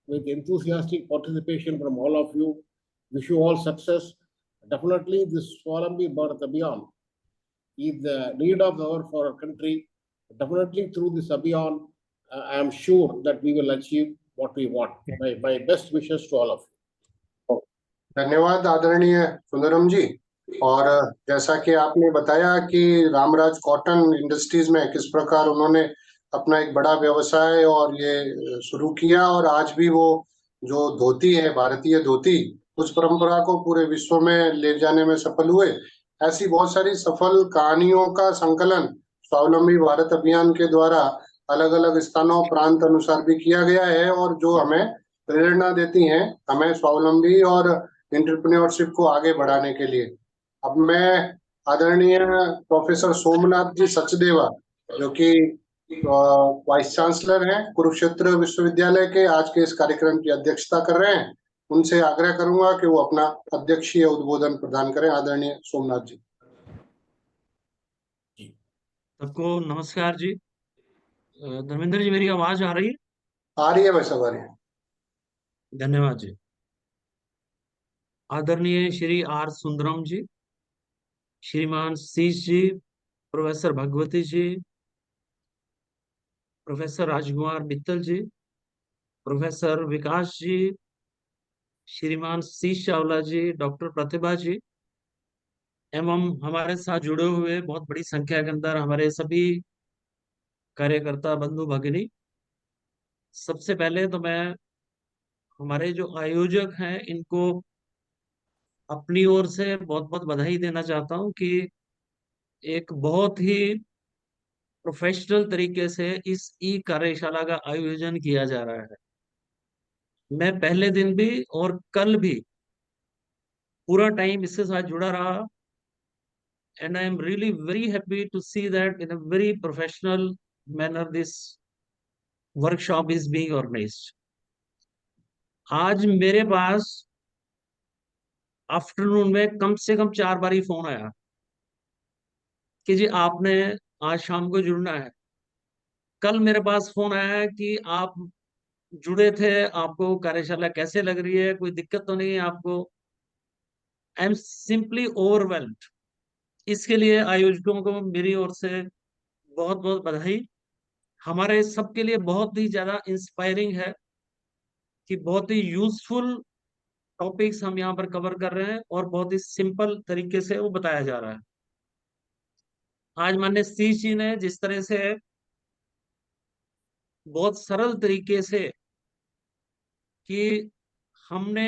with enthusiastic participation from all of you. Wish you all success. Definitely this Swalambhi Bharat Abhiyan is the need of the hour for our country. Definitely through this Abhiyan, I am sure that we will achieve what we want. My best wishes to all of you. धन्यवाद आदरणीय सुंदरम जी। और जैसा कि आपने बताया कि Ramraj cotton industries में किस प्रकार उन्होंने अपना एक बड़ा व्यवसाय और ये शुरू किया, और आज भी वो जो धोती है, भारतीय धोती, उस परंपरा को पूरे विश्व में ले जाने में सफल हुए। ऐसी बहुत सारी सफल कहानियों का संकलन स्वावलंबी भारत अभियान के द्वारा अलग अलग स्थानों प्रांत अनुसार भी किया गया है, और जो हमें प्रेरणा देती हैं हमें स्वावलंबी और एंटरप्रेन्योरशिप को आगे बढ़ाने के लिए। अब मैं आदरणीय प्रोफेसर सोमनाथ जी सचदेवा, जो कि वाइस चांसलर हैं कुरुक्षेत्र विश्वविद्यालय के, आज के इस कार्यक्रम की अध्यक्षता कर रहे हैं। उनसे आग्रह करूंगा कि वो अपना अध्यक्षीय उद्बोधन प्रदान करें। आदरणीय सोमनाथ जी। सबको नमस्कार जी। धर्मेंद्र जी, मेरी आवाज आ रही है? आ रही है भाई साहब, आ रही है। धन्यवाद जी। आदरणीय श्री आर सुंदरम जी, श्रीमान शीश जी, प्रोफेसर भगवती जी, प्रोफेसर राजकुमार मित्तल जी, प्रोफेसर विकास जी, श्रीमान शीश चावला जी, डॉक्टर प्रतिभा जी, एवं हमारे साथ जुड़े हुए बहुत बड़ी संख्या के अंदर हमारे सभी कार्यकर्ता बंधु भगिनी। सबसे पहले तो मैं हमारे जो आयोजक हैं इनको अपनी ओर से बहुत बहुत बधाई देना चाहता हूं कि एक बहुत ही प्रोफेशनल तरीके से इस ई कार्यशाला का आयोजन किया जा रहा है। मैं पहले दिन भी और कल भी पूरा टाइम इसके साथ जुड़ा रहा, and I am really very happy to see that in a very professional manner this workshop is being organised. आज मेरे पास आफ्टरनून में कम से कम 4 बार ही फोन आया कि जी आपने आज शाम को जुड़ना है। कल मेरे पास फोन आया है कि आप जुड़े थे, आपको कार्यशाला कैसे लग रही है, कोई दिक्कत तो नहीं है आपको। I am simply overwhelmed. इसके लिए आयोजकों को मेरी ओर से बहुत बहुत बधाई। हमारे सबके लिए बहुत ही ज्यादा इंस्पायरिंग है कि बहुत ही यूजफुल टॉपिक्स हम यहाँ पर कवर कर रहे हैं और बहुत ही सिंपल तरीके से वो बताया जा रहा है। आज माननीय सी जी ने जिस तरह से बहुत सरल तरीके से कि हमने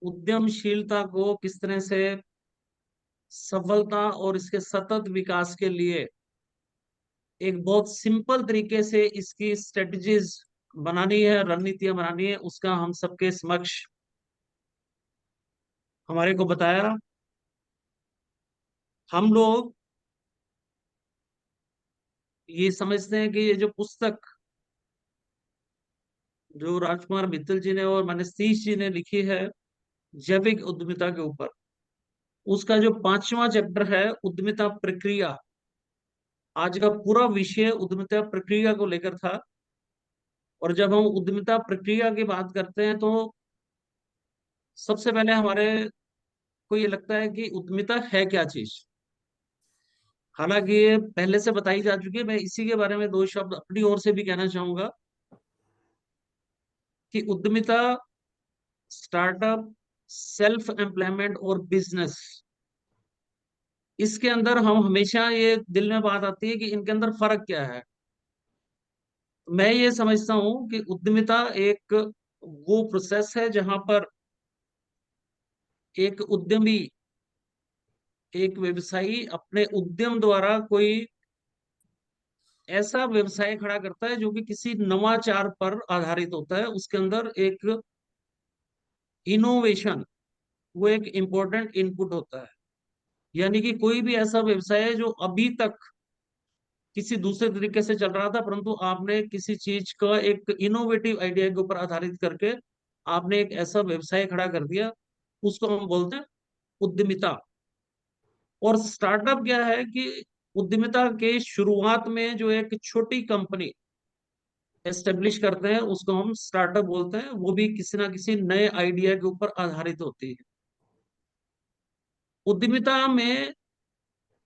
उद्यमशीलता को किस तरह से सफलता और इसके सतत विकास के लिए एक बहुत सिंपल तरीके से इसकी स्ट्रेटजीज बनानी है, रणनीतियां बनानी है, उसका हम सबके समक्ष हमारे को बताया। हम लोग ये समझते हैं कि ये जो पुस्तक जो राजकुमार मित्तल जी ने और मनीष जी ने लिखी है जैविक उद्यमिता के ऊपर, उसका जो 5वां चैप्टर है उद्यमिता प्रक्रिया, आज का पूरा विषय उद्यमिता प्रक्रिया को लेकर था। और जब हम उद्यमिता प्रक्रिया की बात करते हैं तो सबसे पहले हमारे को ये लगता है कि उद्यमिता है क्या चीज। हालांकि ये पहले से बताई जा चुकी है, मैं इसी के बारे में 2 शब्द अपनी ओर से भी कहना चाहूंगा कि उद्यमिता स्टार्टअप, सेल्फ एम्प्लॉयमेंट और बिजनेस, इसके अंदर हम हमेशा ये दिल में बात आती है कि इनके अंदर फर्क क्या है। मैं ये समझता हूं कि उद्यमिता एक वो प्रोसेस है जहां पर एक उद्यमी, एक व्यवसायी अपने उद्यम द्वारा कोई ऐसा व्यवसाय खड़ा करता है जो कि किसी नवाचार पर आधारित होता है। उसके अंदर एक इनोवेशन, वो एक इंपॉर्टेंट इनपुट होता है। यानी कि कोई भी ऐसा व्यवसाय है जो अभी तक किसी दूसरे तरीके से चल रहा था, परंतु आपने किसी चीज का एक इनोवेटिव आइडिया के ऊपर आधारित करके आपने एक ऐसा व्यवसाय खड़ा कर दिया, उसको हम बोलते हैं उद्यमिता। और स्टार्टअप क्या है कि उद्यमिता के शुरुआत में जो एक छोटी कंपनी एस्टेब्लिश करते हैं उसको हम स्टार्टअप बोलते हैं, वो भी किसी ना किसी नए आइडिया के ऊपर आधारित होती है। उद्यमिता में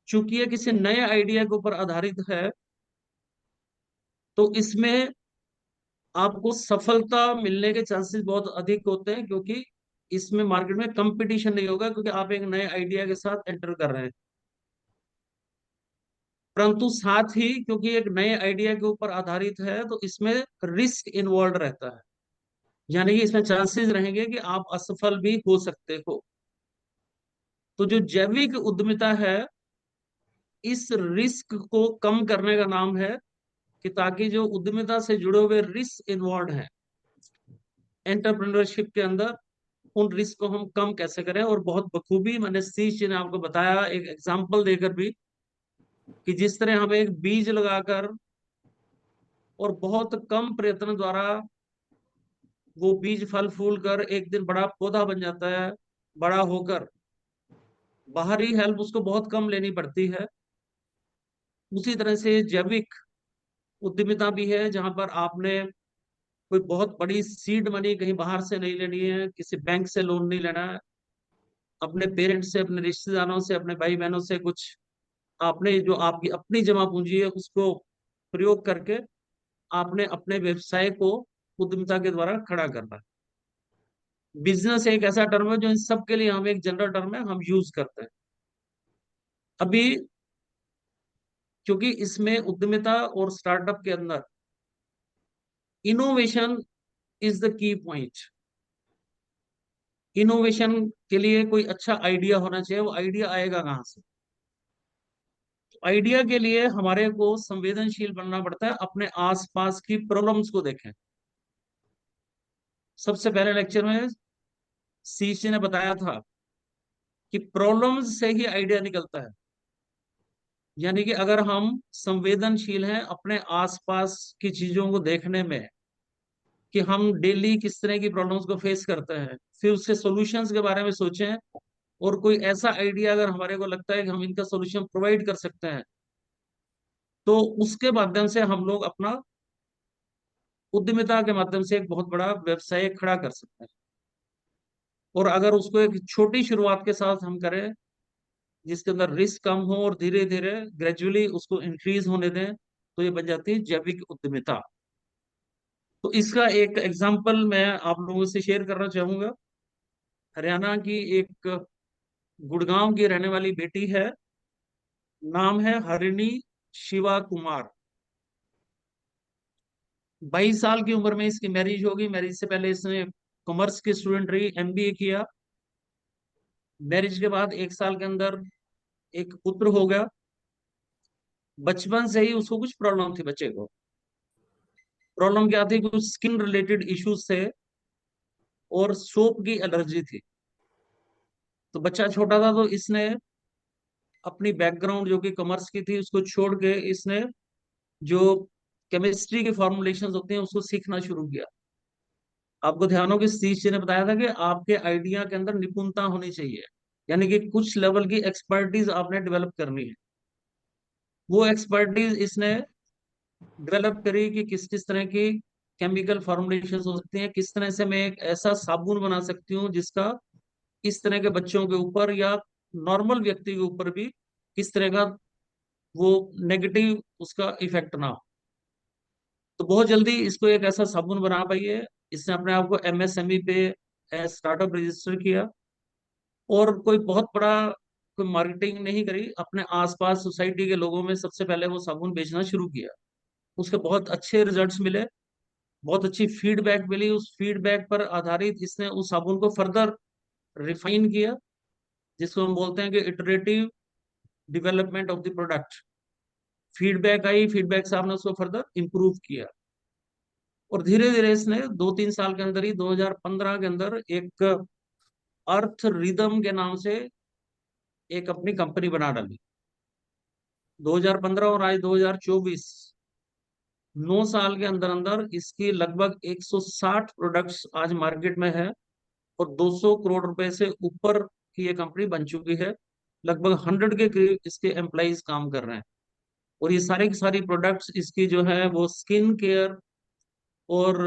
चूंकि ये किसी नए आइडिया के ऊपर आधारित है तो इसमें आपको सफलता मिलने के चांसेस बहुत अधिक होते हैं, क्योंकि इसमें मार्केट में कंपटीशन नहीं होगा, क्योंकि आप एक नए आइडिया के साथ एंटर कर रहे हैं। परंतु साथ ही क्योंकि एक नए आइडिया के ऊपर आधारित है तो इसमें रिस्क इन्वॉल्व रहता है, यानी कि इसमें चांसेस रहेंगे कि आप असफल भी हो सकते हो। तो जो जैविक उद्यमिता है, इस रिस्क को कम करने का नाम है कि ताकि जो उद्यमिता से जुड़े हुए रिस्क इन्वॉल्व हैं एंटरप्रेन्योरशिप के अंदर, उन रिस्क को हम कम कैसे करें। और बहुत बखूबी मैंने शीश जी ने आपको बताया एक एग्जांपल देकर भी कि जिस तरह हम एक बीज लगाकर और बहुत कम प्रयत्न द्वारा वो बीज फल फूल कर एक दिन बड़ा पौधा बन जाता है। बड़ा होकर बाहरी हेल्प उसको बहुत कम लेनी पड़ती है। उसी तरह से जैविक उद्यमिता भी है, जहां पर आपने कोई बहुत बड़ी सीड मनी कहीं बाहर से नहीं लेनी है, किसी बैंक से लोन नहीं लेना है। अपने पेरेंट्स से, अपने रिश्तेदारों से, अपने भाई बहनों से कुछ आपने जो आपकी अपनी जमा पूंजी है उसको प्रयोग करके आपने अपने व्यवसाय को उद्यमिता के द्वारा खड़ा करना है। बिजनेस एक ऐसा टर्म है जो इन सब के लिए हम एक जनरल टर्म है, हम यूज करते हैं। अभी क्योंकि इसमें उद्यमिता और स्टार्टअप के अंदर innovation is the key point. Innovation के लिए कोई अच्छा आइडिया होना चाहिए। वो आइडिया आएगा कहाँ से? आइडिया के लिए हमारे को संवेदनशील बनना पड़ता है, अपने आसपास की प्रॉब्लम्स को देखें। सबसे पहले लेक्चर में सीसी ने बताया था कि प्रॉब्लम्स से ही आइडिया निकलता है। यानी कि अगर हम संवेदनशील हैं अपने आसपास की चीजों को देखने में, कि हम डेली किस तरह की प्रॉब्लम्स को फेस करते हैं, फिर उसके सॉल्यूशंस के बारे में सोचें, और कोई ऐसा आइडिया अगर हमारे को लगता है कि हम इनका सॉल्यूशन प्रोवाइड कर सकते हैं, तो उसके माध्यम से हम लोग अपना उद्यमिता के माध्यम से एक बहुत बड़ा व्यवसाय खड़ा कर सकते हैं। और अगर उसको एक छोटी शुरुआत के साथ हम करें, जिसके अंदर रिस्क कम हो, और धीरे धीरे ग्रेजुअली उसको इंक्रीज होने दें, तो ये बन जाती है जैविक उद्यमिता। तो इसका एक एग्जांपल मैं आप लोगों से शेयर करना चाहूंगा। हरियाणा की एक गुड़गांव की रहने वाली बेटी है, नाम है हरिणी शिवा कुमार। 22 साल की उम्र में इसकी मैरिज होगी। मैरिज से पहले इसने कॉमर्स की स्टूडेंट रही, एमबीए किया। मैरिज के बाद 1 साल के अंदर एक पुत्र हो गया। बचपन से ही उसको कुछ प्रॉब्लम थी बच्चे को। प्रॉब्लम क्या थी? कुछ स्किन रिलेटेड इश्यूज थे और सोप की एलर्जी थी। तो बच्चा छोटा था, तो इसने अपनी बैकग्राउंड जो कि कॉमर्स की थी उसको छोड़ के इसने जो केमिस्ट्री के फॉर्मुलेशन होते हैं उसको सीखना शुरू किया। आपको ध्यान हो कि सतीश जी ने बताया था कि आपके आइडिया के अंदर निपुणता होनी चाहिए, यानी कि कुछ लेवल की एक्सपर्टीज आपने डेवलप करनी है। वो एक्सपर्टीज इसने डेवलप करी कि किस किस तरह की केमिकल फॉर्मुलेशन हो सकती हैं, किस तरह से मैं एक ऐसा साबुन बना सकती हूँ जिसका इस तरह के बच्चों के ऊपर या नॉर्मल व्यक्ति के ऊपर भी किस तरह का वो नेगेटिव उसका इफेक्ट ना हो। तो बहुत जल्दी इसको एक ऐसा साबुन बना पाई है। इसने अपने आप को एमएसएमई पे स्टार्टअप रजिस्टर किया, और कोई बहुत बड़ा कोई मार्केटिंग नहीं करी। अपने आसपास सोसाइटी के लोगों में सबसे पहले वो साबुन बेचना शुरू किया। उसके बहुत अच्छे रिजल्ट्स मिले, बहुत अच्छी फीडबैक मिली। उस फीडबैक पर आधारित इसने उस साबुन को फर्दर रिफाइन किया, जिसको हम बोलते हैं कि iterative development of the product. Feedback I, feedback से आपने उसको फर्दर इंप्रूव किया, और धीरे धीरे इसने 2-3 साल के अंदर ही 2015 के अंदर एक अर्थ रिदम के नाम से एक अपनी कंपनी बना डाली। 2015 और आज 2024, 9 साल के अंदर अंदर इसकी लगभग 160 प्रोडक्ट्स आज मार्केट में है, और 200 करोड़ रुपए से ऊपर की ये कंपनी बन चुकी है। लगभग 100 के करीब इसके एम्प्लॉइज काम कर रहे हैं, और ये सारी की सारी प्रोडक्ट्स इसकी जो है वो स्किन केयर और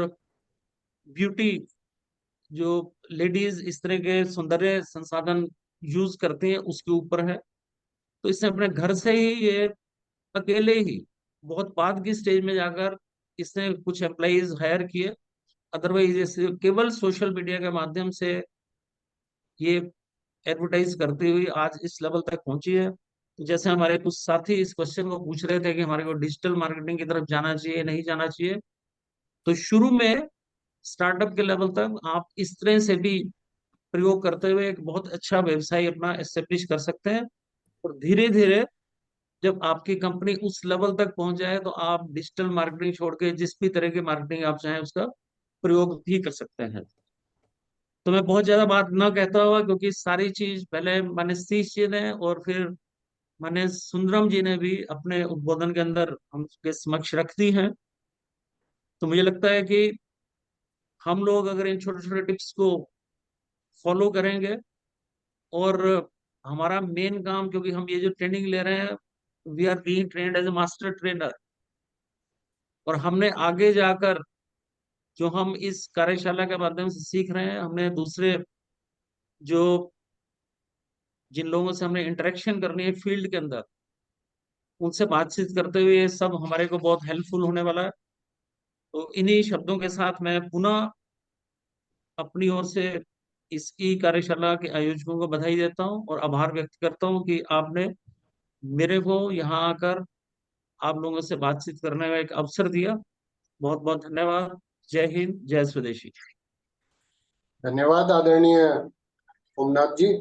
ब्यूटी, जो लेडीज इस तरह के सौंदर्य संसाधन यूज करती हैं उसके ऊपर है। तो इसने अपने घर से ही ये अकेले ही बहुत बाद की स्टेज में जाकर इसने कुछ एम्प्लॉइज हायर किए। अदरवाइज जैसे केवल सोशल मीडिया के माध्यम से ये एडवर्टाइज करती हुई आज इस लेवल तक पहुंची है। तो जैसे हमारे कुछ साथी इस क्वेश्चन को पूछ रहे थे कि हमारे को डिजिटल मार्केटिंग की तरफ जाना चाहिए नहीं जाना चाहिए, तो शुरू में स्टार्टअप के लेवल तक आप इस तरह से भी प्रयोग करते हुए एक बहुत अच्छा व्यवसाय अपना एस्टेब्लिश कर सकते हैं। और धीरे धीरे जब आपकी कंपनी उस लेवल तक पहुंच जाए, तो आप डिजिटल मार्केटिंग छोड़ के जिस भी तरह की मार्केटिंग आप चाहें उसका प्रयोग भी कर सकते हैं। तो मैं बहुत ज्यादा बात ना कहता हुआ, क्योंकि सारी चीज पहले माने शीश जी ने और फिर माने सुंदरम जी ने भी अपने उद्बोधन के अंदर हमके समक्ष रख दी हैं। तो मुझे लगता है कि हम लोग अगर इन छोटे छोटे टिप्स को फॉलो करेंगे, और हमारा मेन काम, क्योंकि हम ये जो ट्रेनिंग ले रहे हैं, we are being trained as a master trainer, और हमने आगे जाकर जो हम इस कार्यशाला के माध्यम से सीख रहे हैं, हमने दूसरे जो जिन लोगों से हमने इंटरेक्शन करनी है फील्ड के अंदर, उनसे बातचीत करते हुए ये सब हमारे को बहुत हेल्पफुल होने वाला है। तो इन्हीं शब्दों के साथ मैं पुनः अपनी ओर से इसकी कार्यशाला के आयोजकों को बधाई देता हूं और आभार व्यक्त करता हूं कि आपने मेरे को यहाँ आकर आप लोगों से बातचीत करने का एक अवसर दिया। बहुत बहुत धन्यवाद। जय हिंद, जय स्वदेशी। धन्यवाद आदरणीय ओमनाथ जी।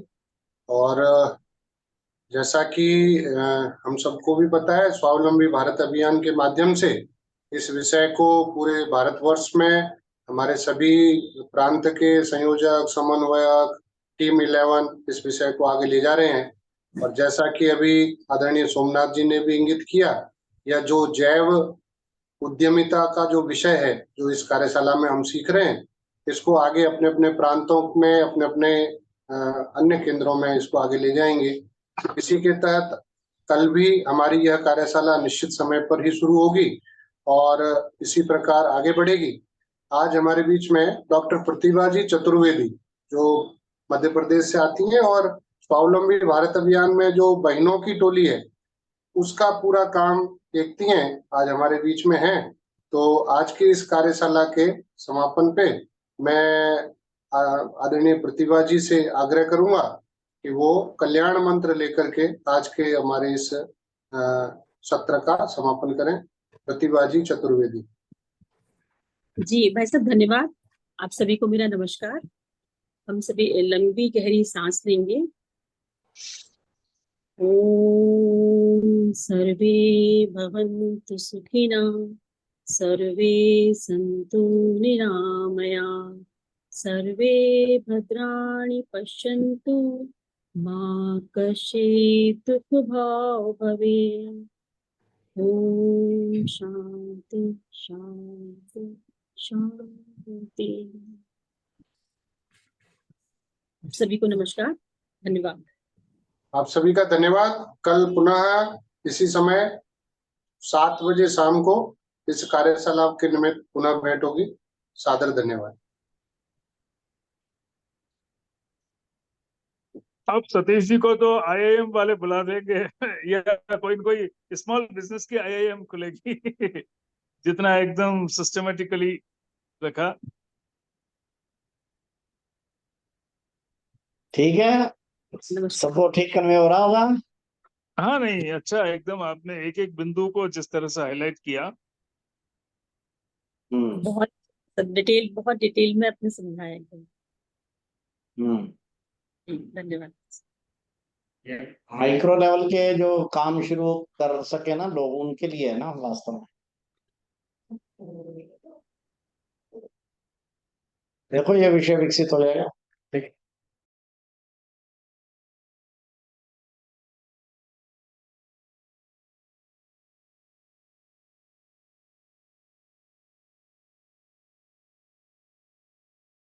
और जैसा कि हम सबको भी पता है, स्वावलंबी भारत अभियान के माध्यम से इस विषय को पूरे भारतवर्ष में हमारे सभी प्रांत के संयोजक, समन्वयक, टीम 11 इस विषय को आगे ले जा रहे हैं। और जैसा कि अभी आदरणीय सोमनाथ जी ने भी इंगित किया, यह जो जैव उद्यमिता का जो विषय है, जो इस कार्यशाला में हम सीख रहे हैं, इसको आगे अपने अपने प्रांतों में, अपने अपने अन्य केंद्रों में इसको आगे ले जाएंगे। इसी के तहत कल भी हमारी यह कार्यशाला निश्चित समय पर ही शुरू होगी और इसी प्रकार आगे बढ़ेगी। आज हमारे बीच में डॉक्टर प्रतिभा जी चतुर्वेदी, जो मध्य प्रदेश से आती हैं और स्वावलंबी भारत अभियान में जो बहनों की टोली है उसका पूरा काम देखती हैं, आज हमारे बीच में हैं। तो आज की इस कार्यशाला के समापन पे मैं आदरणीय प्रतिभा जी से आग्रह करूंगा कि वो कल्याण मंत्र लेकर के आज के हमारे इस सत्र का समापन करें। प्रतिभा जी चतुर्वेदी। जी भाई साहब, धन्यवाद। आप सभी को मेरा नमस्कार। हम सभी लंबी गहरी सांस लेंगे। ओम सर्वे भवन्तु सुखिनः, सर्वे सन्तु निरामयाः, सर्वे भद्राणि पश्यन्तु, मा कश्चित् दुःखभाग् भवेत्। ओम शांति शांति शांति। सभी को नमस्कार, धन्यवाद। आप सभी का धन्यवाद। कल पुनः इसी समय 7 बजे शाम को इस कार्यशाला के निमित्त पुनः भेंट होगी। सादर धन्यवाद। अब सतीश जी को तो आईआईएम वाले बुला देंगे या कोई स्मॉल बिजनेस की आईआईएम खुलेगी जितना एकदम सिस्टमेटिकली रखा। ठीक है, सबको ठीक कन्वे हो रहा होगा। हाँ, नहीं अच्छा, एकदम आपने एक एक बिंदु को जिस तरह से हाईलाइट किया, बहुत डिटेल में आपने समझाया एकदम। धन्यवाद। माइक्रो लेवल के जो काम शुरू कर सके ना लोग, उनके लिए है ना वास्तव में। देखो ये विषय विकसित हो जाएगा।